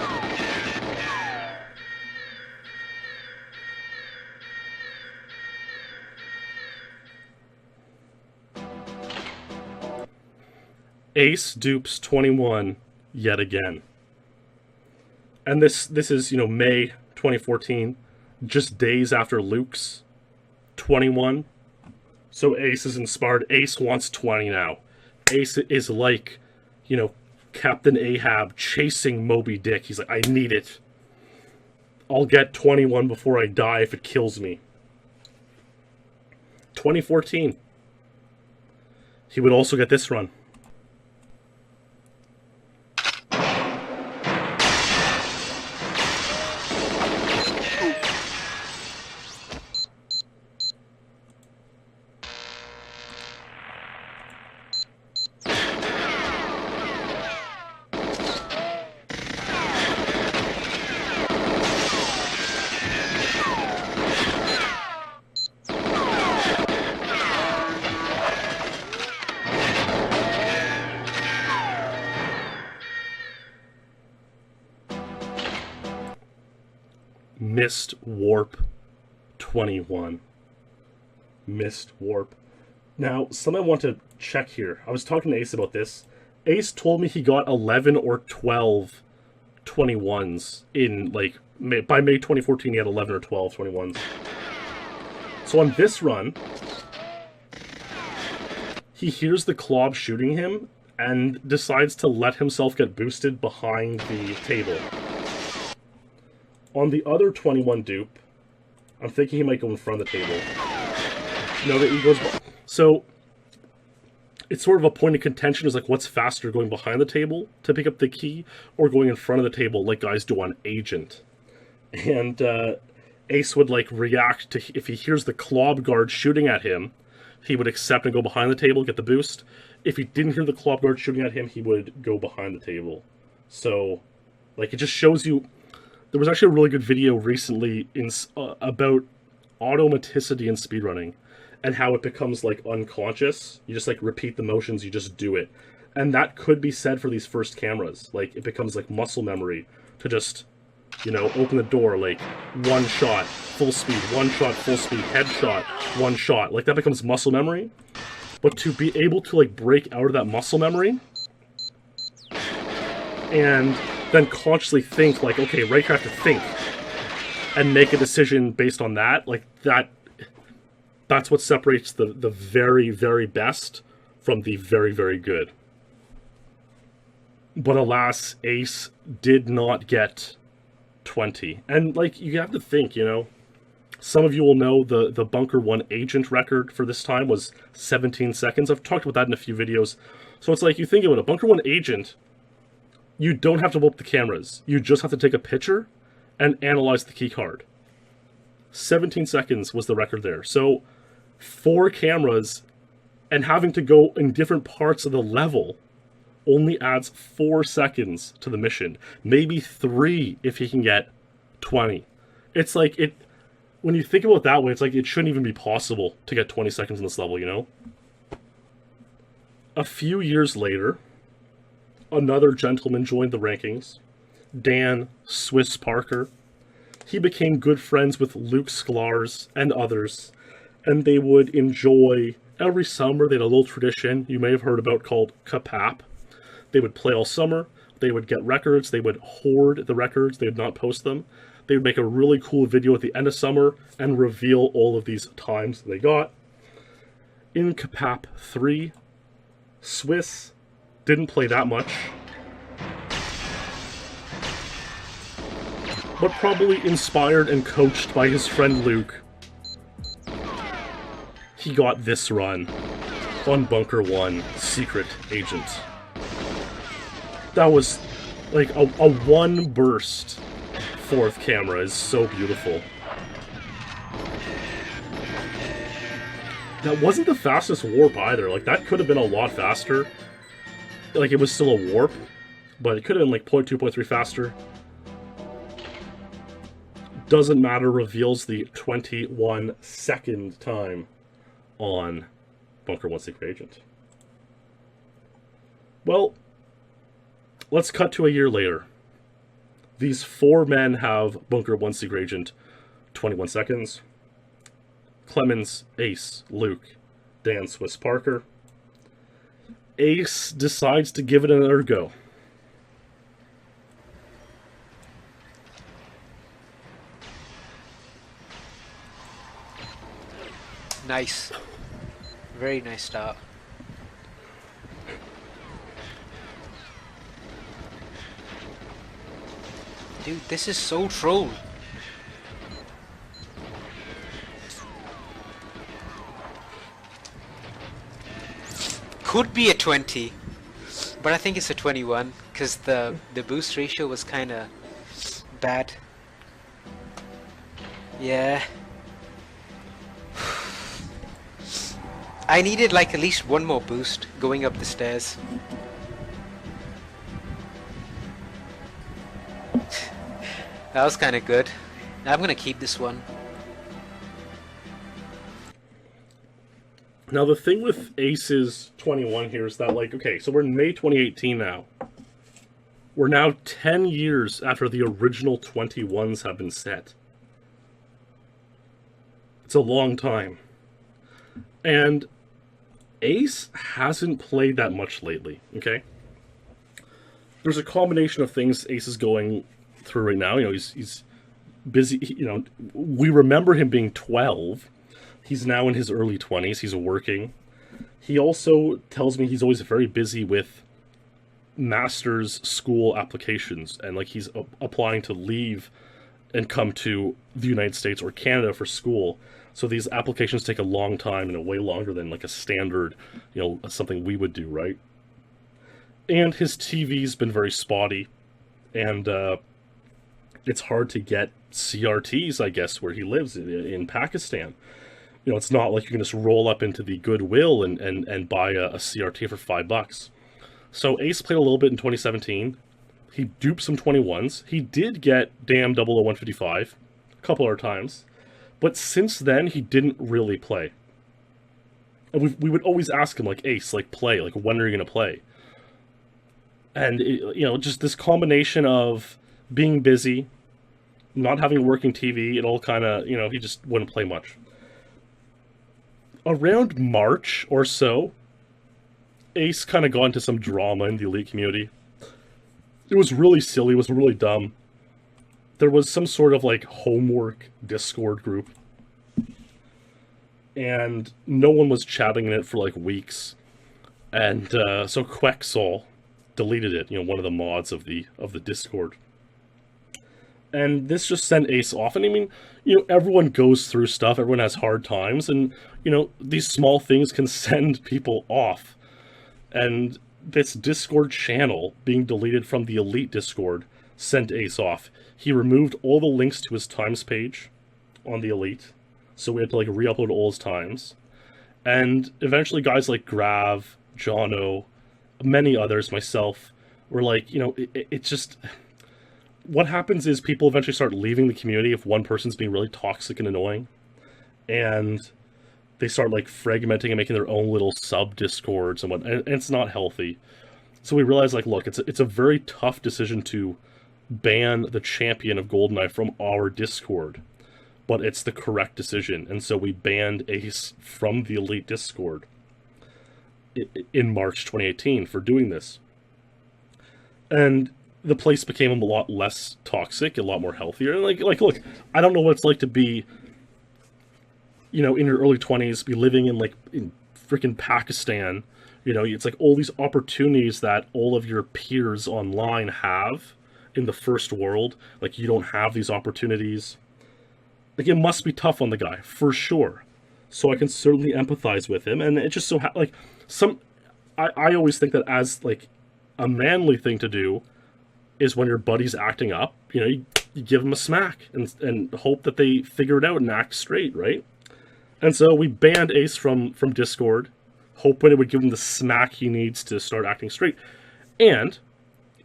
Ace dupes 21 yet again. And this is, May 2014, just days after Luke's 21. So Ace is inspired. Ace wants 20 now. Ace is like, Captain Ahab chasing Moby Dick. He's like, I need it. I'll get 21 before I die if it kills me. 2014. He would also get this run. Missed Warp 21. Missed Warp. Now, something I want to check here. I was talking to Ace about this. Ace told me he got 11 or 12 21s in, by May 2014 he had 11 or 12 21s. So on this run, he hears the Clob shooting him and decides to let himself get boosted behind the table. On the other 21 dupe, I'm thinking he might go in front of the table. No, he goes... So, it's sort of a point of contention is like, what's faster, going behind the table to pick up the key, or going in front of the table like guys do on Agent? And Ace would react to, if he hears the Clob guard shooting at him, he would accept and go behind the table, get the boost. If he didn't hear the Clob guard shooting at him, he would go behind the table. So, it just shows you... There was actually a really good video recently about automaticity in speedrunning and how it becomes unconscious. You just repeat the motions, you just do it. And that could be said for these first cameras. It becomes muscle memory to just, open the door, one shot, full speed, one shot, full speed, headshot, one shot. That becomes muscle memory. But to be able to break out of that muscle memory and then consciously think, okay, right here I have to think and make a decision based on that, that's what separates the very, very best from the very, very good. But alas, Ace did not get 20. And, you have to think, some of you will know the Bunker 1 Agent record for this time was 17 seconds. I've talked about that in a few videos. So it's you think about it, Bunker 1 Agent... You don't have to blow up the cameras. You just have to take a picture and analyze the key card. 17 seconds was the record there. So 4 cameras and having to go in different parts of the level only adds 4 seconds to the mission. Maybe 3 if he can get 20. It's when you think about it that way, it's it shouldn't even be possible to get 20 seconds in this level, A few years later, another gentleman joined the rankings, Dan Swiss Parker. He became good friends with Luke Szklarz and others, and they would enjoy, every summer they had a little tradition you may have heard about called Kapap. They would play all summer. They would get records, they would hoard the records, they would not post them. They would make a really cool video at the end of summer and reveal all of these times they got. In Capap 3, Swiss didn't play that much, but probably inspired and coached by his friend Luke, he got this run on Bunker 1 Secret Agent. That was like a one burst fourth camera is so beautiful. That wasn't the fastest warp either. Like, that could have been a lot faster. Like, it was still a warp, but it could have been like 0.2, 0.3 faster. Doesn't matter, reveals the 21-second time on Bunker 1 Secret Agent. Well, let's cut to a year later. These 4 men have Bunker 1 Secret Agent 21 seconds. Clemens, Eise, Luke, Dan, Swiss, Parker. Eise decides to give it another go. Nice. Very nice start. Dude, this is so troll. Could be a 20, but I think it's a 21 because the boost ratio was kind of bad. Yeah. I needed like at least one more boost going up the stairs. That was kind of good. I'm gonna keep this one. Now, the thing with Eise's 21 here is that, like, okay, so we're in May 2018 now. We're now 10 years after the original 21s have been set. It's a long time. And Eise hasn't played that much lately, okay? There's a combination of things Eise is going through right now. You know, he's busy, you know, we remember him being 12. He's now in his early 20s. He's working. He also tells me he's always very busy with master's school applications. And, like, he's applying to leave and come to the United States or Canada for school. So these applications take a long time and way longer than, like, a standard, you know, something we would do, right? And his TV's been very spotty. And it's hard to get CRTs, I guess, where he lives in Pakistan. You know, it's not like you can just roll up into the Goodwill and buy a CRT for $5. So Eise played a little bit in 2017. He duped some 21s. He did get damn 00155 a couple other times. But since then, he didn't really play. And we would always ask him, like, Eise, like, play. Like, when are you going to play? And, you know, just this combination of being busy, not having a working TV, it all kind of, you know, he just wouldn't play much. Around March or so, Eise kind of got into some drama in the Elite community. It was really silly, it was really dumb. There was some sort of, like, homework Discord group. And no one was chatting in it for, like, weeks. And so Quexol deleted it, you know, one of the mods of the Discord. And this just sent Eise off. And I mean, you know, everyone goes through stuff, everyone has hard times, and, you know, these small things can send people off. And this Discord channel being deleted from the Elite Discord sent Eise off. He removed all the links to his times page on the Elite, so we had to, like, re-upload all his times. And eventually guys like Grav, Jono, many others, myself, were like, you know, it just... What happens is people eventually start leaving the community if one person's being really toxic and annoying. And they start, like, fragmenting and making their own little sub-discords and whatnot. And it's not healthy. So we realized, like, look, it's a very tough decision to ban the champion of GoldenEye from our Discord. But it's the correct decision. And so we banned Eise from the Elite Discord in March 2018 for doing this. And the place became a lot less toxic, a lot more healthier. And look, I don't know what it's like to be, you know, in your early 20s, be living in freaking Pakistan. You know, it's like all these opportunities that all of your peers online have in the first world. Like, you don't have these opportunities. Like, it must be tough on the guy, for sure. So I can certainly empathize with him. And it just so I always think that as, like, a manly thing to do is when your buddy's acting up, you know, you give him a smack and hope that they figure it out and act straight, right? And so we banned Eise from Discord, hoping it would give him the smack he needs to start acting straight. And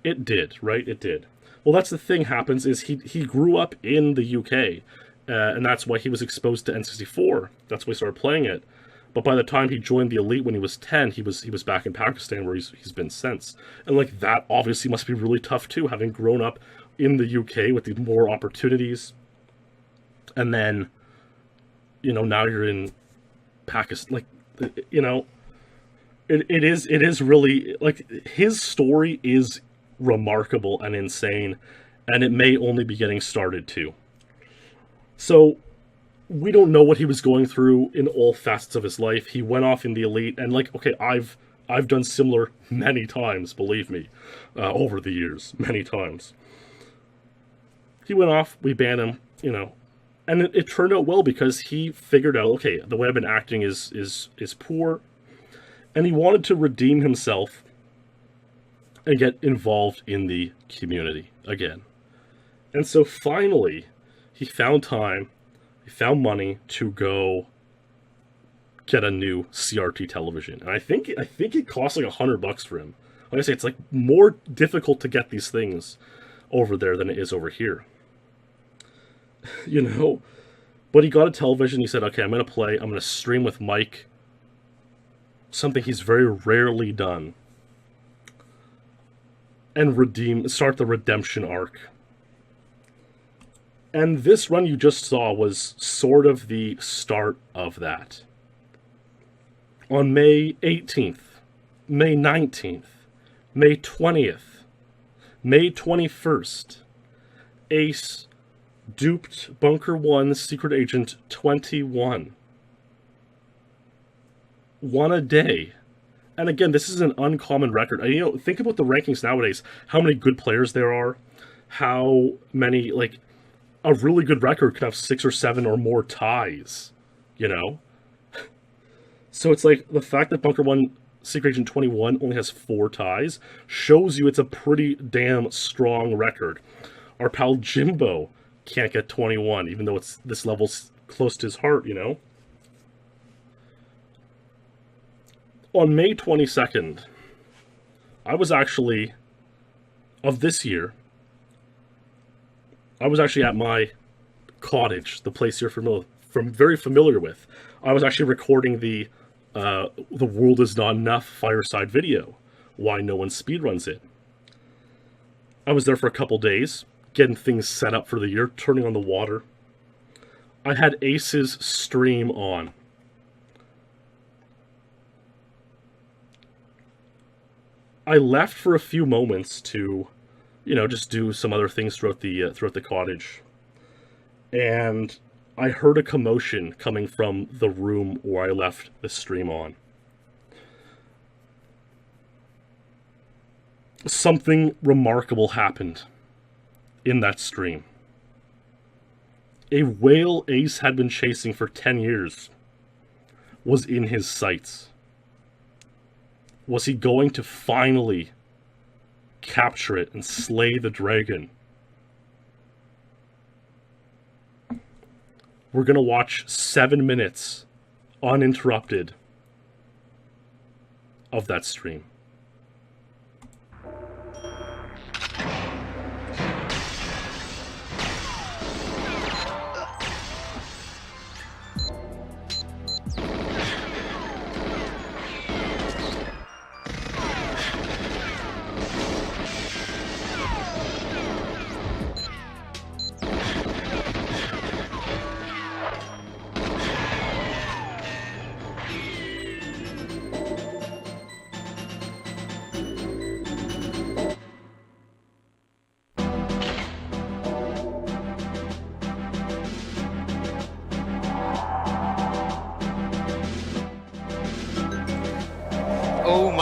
it did, right? It did. Well, that's the thing happens is he grew up in the UK, and that's why he was exposed to N64. That's why he started playing it. But by the time he joined the Elite when he was 10, he was back in Pakistan where he's been since. And like that obviously must be really tough too, having grown up in the UK with the more opportunities. And then, you know, now you're in Pakistan. Like, you know, it is really, like, his story is remarkable and insane, and it may only be getting started too. So we don't know what he was going through in all facets of his life. He went off in the Elite, and like, okay, I've done similar many times, believe me, over the years, many times. He went off, we banned him, you know, and it turned out well because he figured out, okay, the way I've been acting is poor, and he wanted to redeem himself and get involved in the community again. And so finally, he found time, he found money to go get a new CRT television. And I think it cost like $100 for him. Like I say, it's like more difficult to get these things over there than it is over here. You know? But he got a television, he said, okay, I'm going to stream with Mike. Something he's very rarely done. And start the redemption arc. And this run you just saw was sort of the start of that. On May 18th, May 19th, May 20th, May 21st, Eise duped Bunker 1 Secret Agent 21. One a day. And again, this is an uncommon record. You know, think about the rankings nowadays. How many good players there are. How many, like, a really good record could have 6 or 7 or more ties, you know? So it's like, the fact that Bunker 1 Secret Agent 21 only has 4 ties shows you it's a pretty damn strong record. Our pal Jimbo can't get 21, even though this level's close to his heart, you know? On May 22nd, of this year, I was actually at my cottage, the place you're very familiar with. I was actually recording the World Is Not Enough fireside video, why no one speedruns it. I was there for a couple days, getting things set up for the year, turning on the water. I had Eise's stream on. I left for a few moments to, you know, just do some other things throughout the cottage. And I heard a commotion coming from the room where I left the stream on. Something remarkable happened in that stream. A whale Eise had been chasing for 10 years was in his sights. Was he going to finally capture it and slay the dragon? We're going to watch 7 minutes uninterrupted of that stream.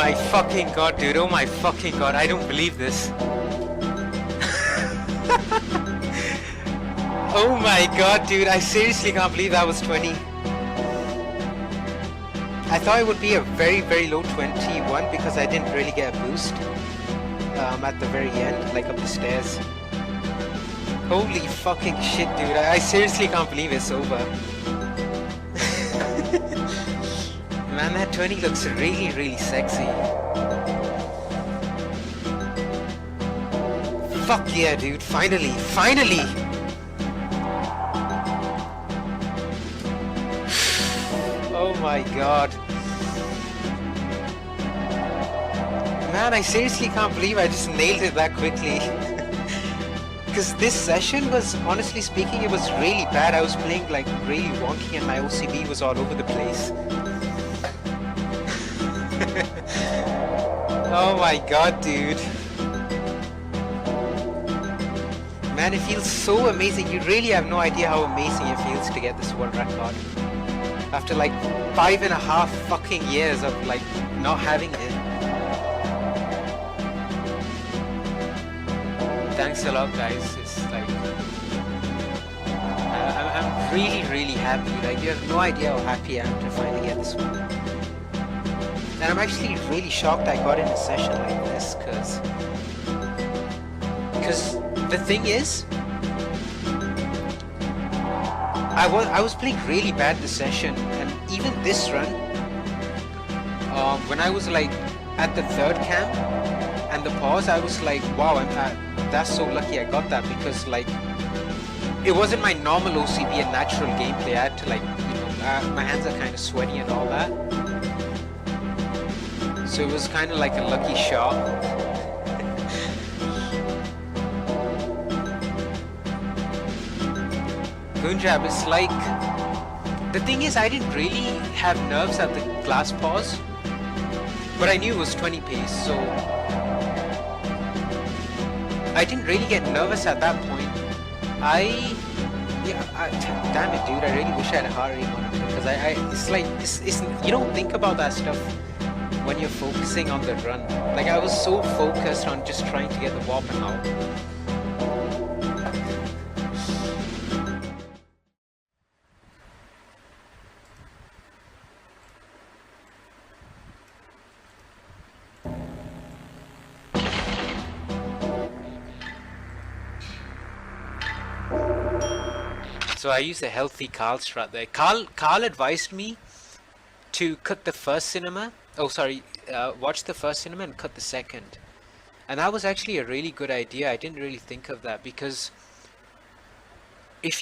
my fucking god, dude. Oh my fucking god. I don't believe this. Oh my god, dude. I seriously can't believe that was 20. I thought it would be a very, very low 21 because I didn't really get a boost at the very end, like up the stairs. Holy fucking shit, dude. I seriously can't believe it's over. Man, that 20 looks really, really sexy. Fuck yeah, dude. Finally. Finally! Oh my god. Man, I seriously can't believe I just nailed it that quickly. Because this session was, honestly speaking, it was really bad. I was playing like really wonky and my OCB was all over the place. Oh my god, dude. Man, it feels so amazing. You really have no idea how amazing it feels to get this world record. After like 5.5 fucking years of like not having it. Thanks a lot, guys. It's like I'm really, really happy. Like, you have no idea how happy I am to finally get this one. And I'm actually really shocked I got in a session like this, because the thing is, I was playing really bad this session, and even this run, when I was like at the third camp and the pause, I was like, wow, that's so lucky I got that, because like it wasn't my normal OCB and natural gameplay. I had to like, my hands are kind of sweaty and all that, so it was kind of like a lucky shot. Punjab, it's like, the thing is, I didn't really have nerves at the glass pause, but I knew it was 20 pace, so I didn't really get nervous at that point. Damn it, dude, I really wish I had a heart rate monitor, because it's like, you don't think about that stuff when you're focusing on the run. Like, I was so focused on just trying to get the warp and out. So I used a healthy Karl strat there. Karl advised me to cut the first cinema. Watch the first cinema and cut the second. And that was actually a really good idea. I didn't really think of that, because it's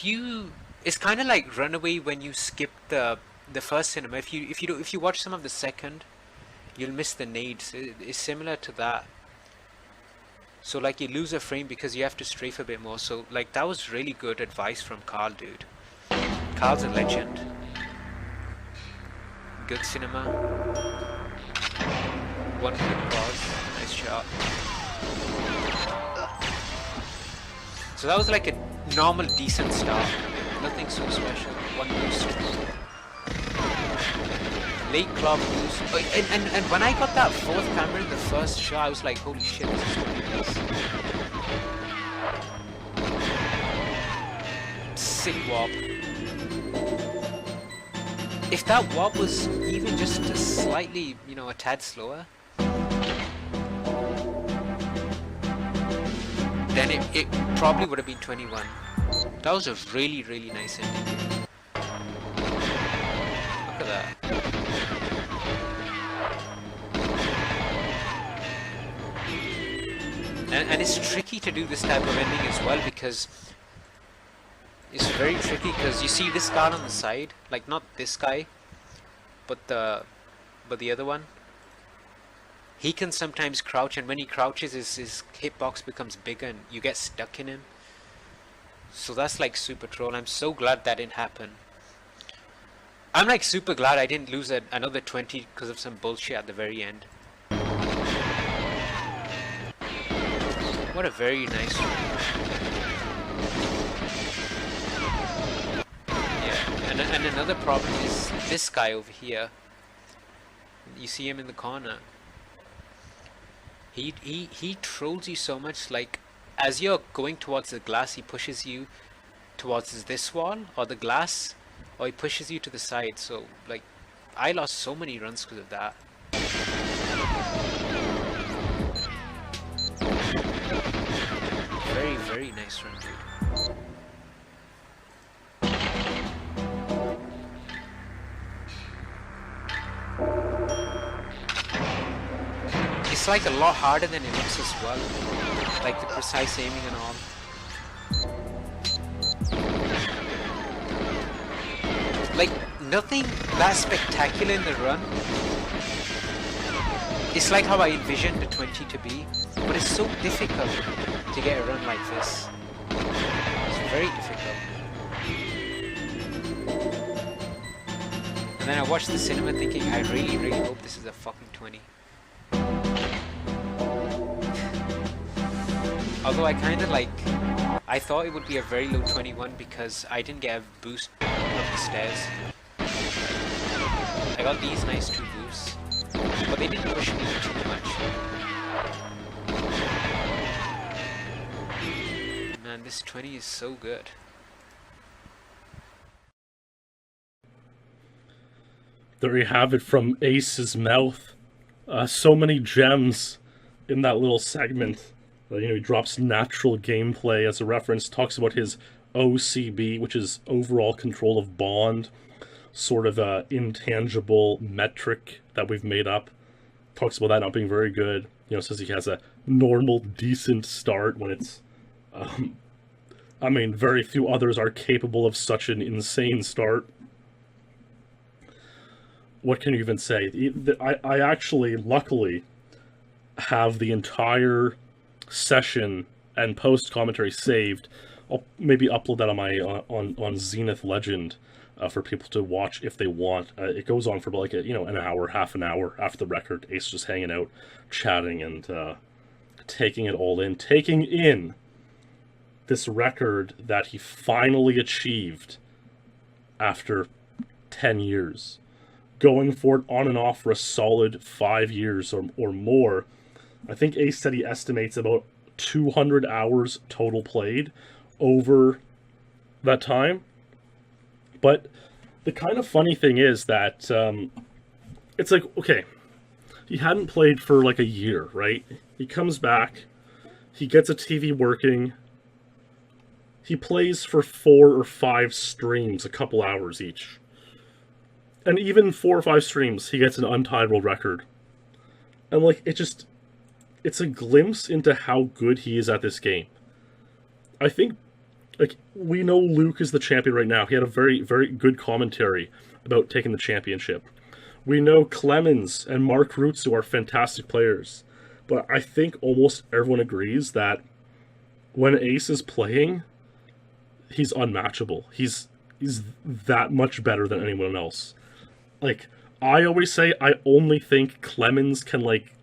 kind of like Runaway when you skip the first cinema. If you watch some of the second, you'll miss the nades. It's similar to that. So like, you lose a frame because you have to strafe a bit more. So like, that was really good advice from Karl, dude. Karl's a legend. Good cinema. One quick pause. Nice shot. So that was like a normal decent start. Nothing so special. One boost. Late club boost. And when I got that fourth camera in the first shot, I was like, holy shit, this is ridiculous. Sick warp. If that warp was even just a slightly, a tad slower, then it probably would have been 21. That was a really, really nice ending. Look at that. And it's tricky to do this type of ending as well, because it's very tricky, because you see this guy on the side, like not this guy, but the other one. He can sometimes crouch, and when he crouches, his hitbox becomes bigger and you get stuck in him. So that's like super troll. I'm so glad that didn't happen. I'm like super glad I didn't lose another 20 because of some bullshit at the very end. What a very nice one. Yeah, and another problem is this guy over here. You see him in the corner. He trolls you so much. Like, as you're going towards the glass, he pushes you towards this wall or the glass, or he pushes you to the side. So like, I lost so many runs because of that. Very, very nice run, dude. It's like a lot harder than it looks as well. Like the precise aiming and all. Like, nothing that spectacular in the run. It's like how I envisioned the 20 to be, but it's so difficult to get a run like this. It's very difficult. And then I watched the cinema thinking, I really, really hope this is a fucking 20. Although I kind of like, I thought it would be a very low 21 because I didn't get a boost up the stairs. I got these nice 2 boosts, but they didn't push me too much. Man, this 20 is so good. There you have it from Aise's mouth. So many gems in that little segment. He drops natural gameplay as a reference, talks about his OCB, which is overall control of bond, sort of a intangible metric that we've made up. Talks about that not being very good. Says he has a normal, decent start when it's... very few others are capable of such an insane start. What can you even say? I actually, luckily, have the entire session and post commentary saved. I'll maybe upload that on my on Zenith Legend for people to watch if they want. It goes on for like an hour, half an hour after the record. Ace just hanging out, chatting, and taking it all in, taking in this record that he finally achieved after 10 years, going for it on and off for a solid 5 years or more. I think Ace said he estimates about 200 hours total played over that time. But the kind of funny thing is that it's like, okay, he hadn't played for like a year, right? He comes back, he gets a TV working, he plays for 4 or 5 streams, a couple hours each. And even 4 or 5 streams, he gets an Untitled record. And like, it's a glimpse into how good he is at this game. I think, like, we know Luke is the champion right now. He had a very, very good commentary about taking the championship. We know Clemens and Mark Rutsu are fantastic players. But I think almost everyone agrees that when Ace is playing, he's unmatchable. He's that much better than anyone else. Like, I always say, I only think Clemens can, like,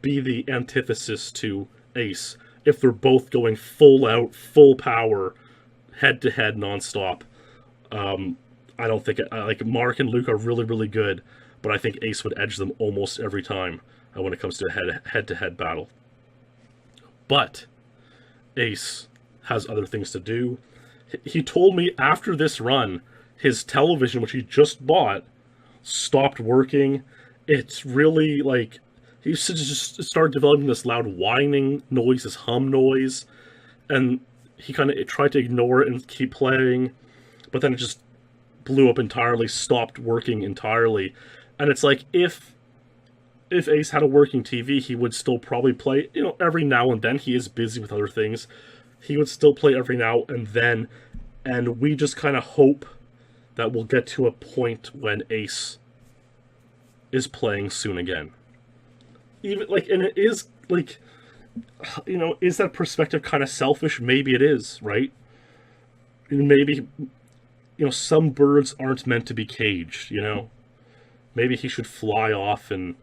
be the antithesis to Ace if they're both going full out, full power, head-to-head, non-stop. I don't think... like, Mark and Luke are really, really good, but I think Ace would edge them almost every time when it comes to a head-to-head battle. But Ace has other things to do. He told me after this run, his television, which he just bought, stopped working. It's really, like... He just started developing this loud whining noise, this hum noise, and he kind of tried to ignore it and keep playing, but then it just blew up entirely, stopped working entirely. And it's like, if Ace had a working TV, he would still probably play, every now and then. He is busy with other things. He would still play every now and then, and we just kind of hope that we'll get to a point when Ace is playing soon again. Even like, and it is like, is that perspective kind of selfish? Maybe it is, right? Maybe, some birds aren't meant to be caged, Maybe he should fly off and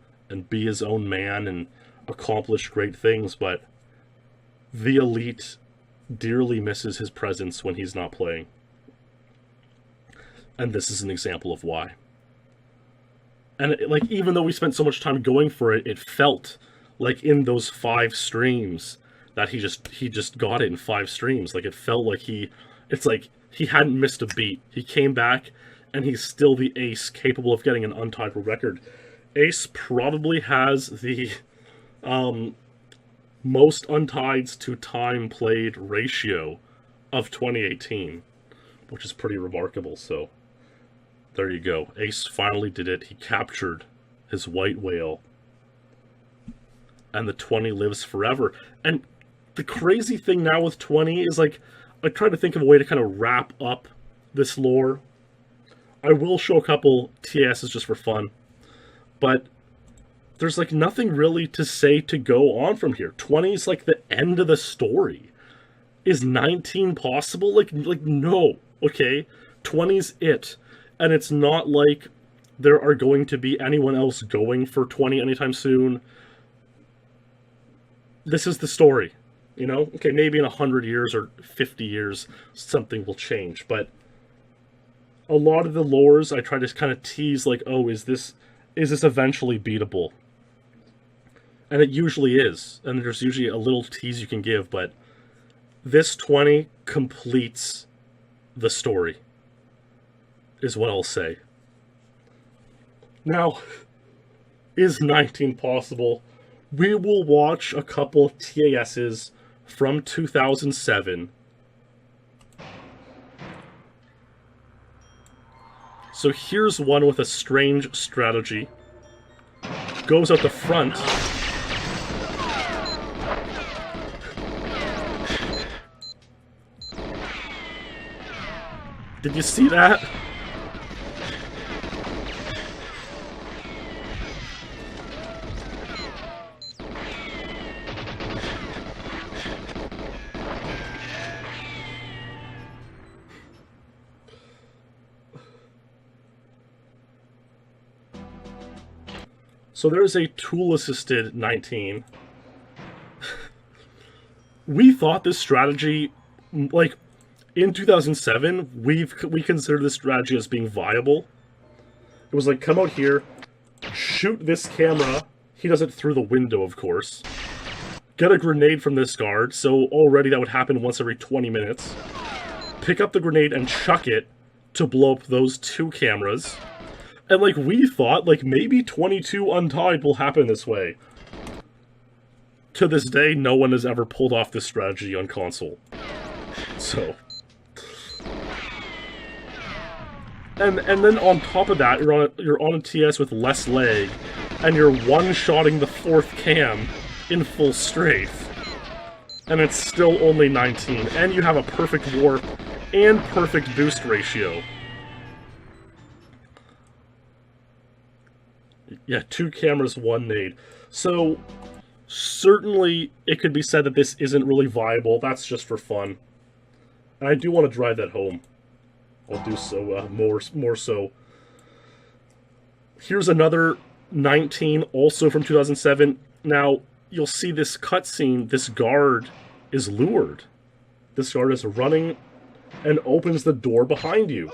be his own man and accomplish great things, but the elite dearly misses his presence when he's not playing. And this is an example of why. And, even though we spent so much time going for it, it felt like in those 5 streams that he just got it in 5 streams. Like, it felt like it's like he hadn't missed a beat. He came back, and he's still the ace capable of getting an untitled record. Ace probably has the most untieds to time played ratio of 2018, which is pretty remarkable. So there you go. Ace finally did it. He captured his white whale, and the 20 lives forever. And the crazy thing now with 20 is, like, I try to think of a way to kind of wrap up this lore. I will show a couple TSs just for fun, but there's, like, nothing really to say to go on from here. 20 is, like, the end of the story. Is 19 possible? Like no, okay? 20's it. And it's not like there are going to be anyone else going for 20 anytime soon. This is the story, you know? Okay, maybe in 100 years or 50 years, something will change, but a lot of the lores, I try to kind of tease, like, oh, is this eventually beatable? And it usually is, and there's usually a little tease you can give, but this 20 completes the story, is what I'll say. Now, is 19 possible? We will watch a couple TASs from 2007. So here's one with a strange strategy. Goes out the front. Did you see that? So there's a tool-assisted 19. We thought this strategy, like, in 2007, we considered this strategy as being viable. It was like, come out here, shoot this camera. He does it through the window, of course. Get a grenade from this guard, so already that would happen once every 20 minutes. Pick up the grenade and chuck it to blow up those 2 cameras. And, like, we thought, like, maybe 22 Untied will happen this way. To this day, no one has ever pulled off this strategy on console. So. And then on top of that, you're on a TS with less lag, and you're one-shotting the 4th cam in full strafe. And it's still only 19, and you have a perfect warp and perfect boost ratio. Yeah, 2 cameras, 1 nade. So, certainly, it could be said that this isn't really viable. That's just for fun. And I do want to drive that home. I'll do so more so. Here's another 19, also from 2007. Now, you'll see this cutscene. This guard is lured. This guard is running and opens the door behind you.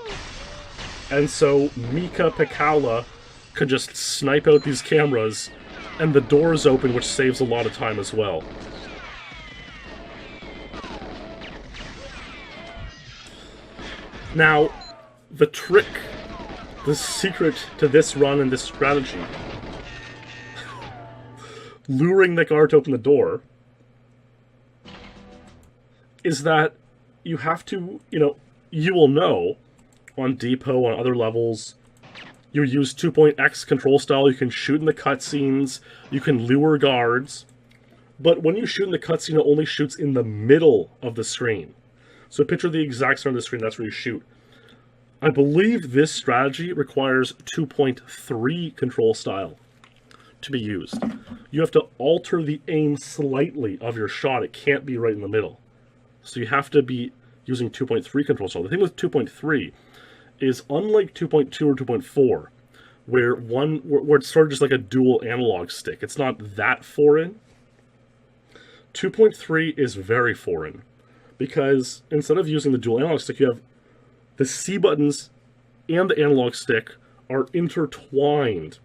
And so, Miika Pekkala could just snipe out these cameras, and the door is open, which saves a lot of time as well. Now, the trick, the secret to this run and this strategy, luring the guard to open the door, is that you have to, you will know on Depot, on other levels, you use 2.x control style, you can shoot in the cutscenes, you can lure guards, but when you shoot in the cutscene, it only shoots in the middle of the screen. So picture the exact center of the screen, that's where you shoot. I believe this strategy requires 2.3 control style to be used. You have to alter the aim slightly of your shot, it can't be right in the middle. So you have to be using 2.3 control style. The thing with 2.3 is, unlike 2.2 or 2.4, where it's sort of just like a dual analog stick. It's not that foreign. 2.3 is very foreign, because instead of using the dual analog stick, you have the C buttons and the analog stick are intertwined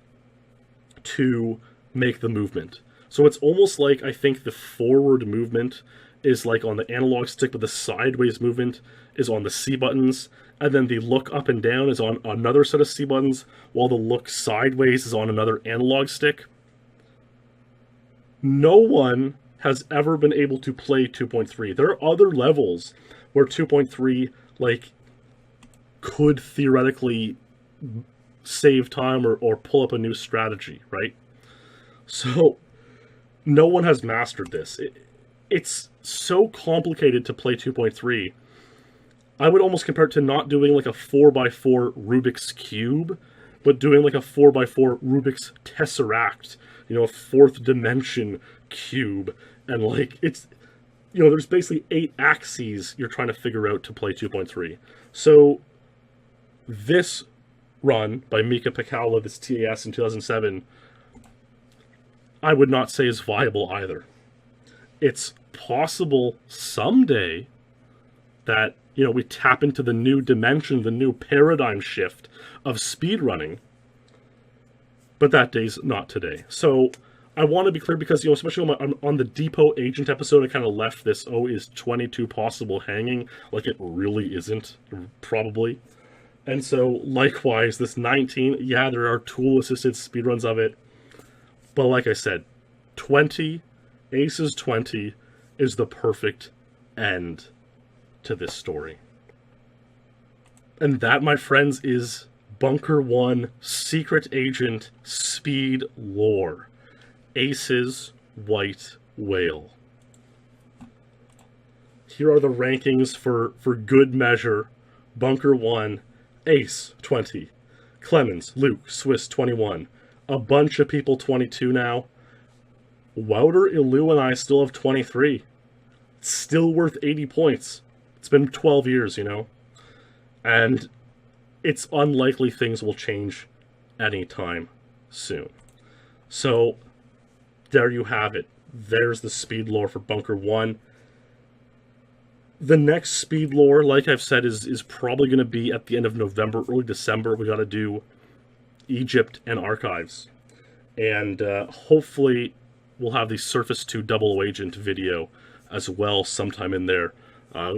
to make the movement. So it's almost like, I think the forward movement is like on the analog stick, but the sideways movement is on the C buttons, and then the look up and down is on another set of C buttons, while the look sideways is on another analog stick. No one has ever been able to play 2.3. There are other levels where 2.3, like, could theoretically save time or pull up a new strategy, right? So, no one has mastered this. It's so complicated to play 2.3. I would almost compare it to not doing like a 4x4 Rubik's Cube, but doing like a 4x4 Rubik's Tesseract, you know, a fourth dimension cube. And like, it's, you know, there's basically 8 axes you're trying to figure out to play 2.3. So, this run by Miika Pekkala, this TAS in 2007, I would not say is viable either. It's possible someday that, you know, we tap into the new dimension, the new paradigm shift of speedrunning, but that day's not today. So I want to be clear because, you know, especially on the Depot Agent episode, I kind of left this, oh, is 22 possible hanging, like it really isn't, probably. And so, likewise, this 19, yeah, there are tool-assisted speedruns of it, but like I said, 20, Aise's 20, is the perfect end to this story. And that, my friends, is Bunker 1 Secret Agent SpeedLore, Aise's White Whale. Here are the rankings for good measure. Bunker 1, Ace 20, Clemens, Luke, Swiss 21, a bunch of people 22 now. Wouter, Ilu, and I still have 23. It's still worth 80 points. It's been 12 years, you know? And it's unlikely things will change anytime soon. So, there you have it. There's the SpeedLore for Bunker 1. The next SpeedLore, like I've said, is probably going to be at the end of November, early December. We got to do Egypt and Archives. And hopefully we'll have the Surface 2 Double Agent video as well sometime in there.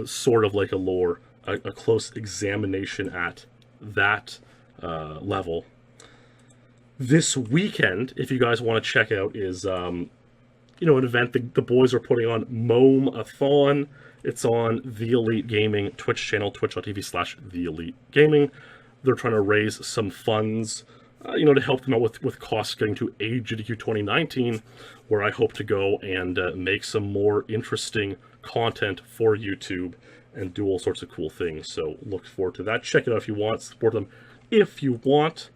Sort of like a lore, a close examination at that level. This weekend, if you guys want to check out, is you know, an event the boys are putting on, Mome-a-thon. It's on The Elite Gaming Twitch channel, twitch.tv/The Elite Gaming. They're trying to raise some funds, you know, to help them out with costs getting to AGDQ 2019, where I hope to go and make some more interesting content for YouTube and do all sorts of cool things. So look forward to that. Check it out if you want. Support them if you want.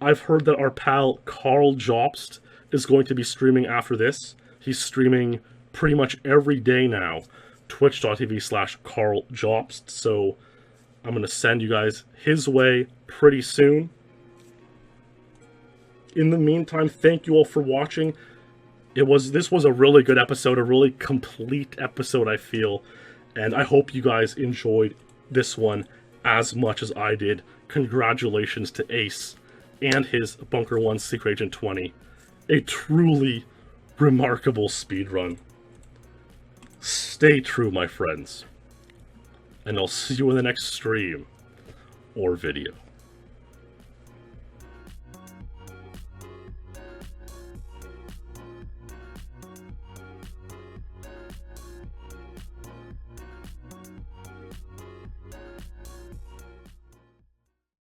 I've heard that our pal Karl Jobst is going to be streaming after this. He's streaming pretty much every day now. Twitch.tv/Karl Jobst. So I'm going to send you guys his way pretty soon. In the meantime, thank you all for watching. This was a really good episode, a really complete episode, I feel. And I hope you guys enjoyed this one as much as I did. Congratulations to Ace and his Bunker 1 Secret Agent 20. A truly remarkable speedrun. Stay true, my friends. And I'll see you in the next stream or video.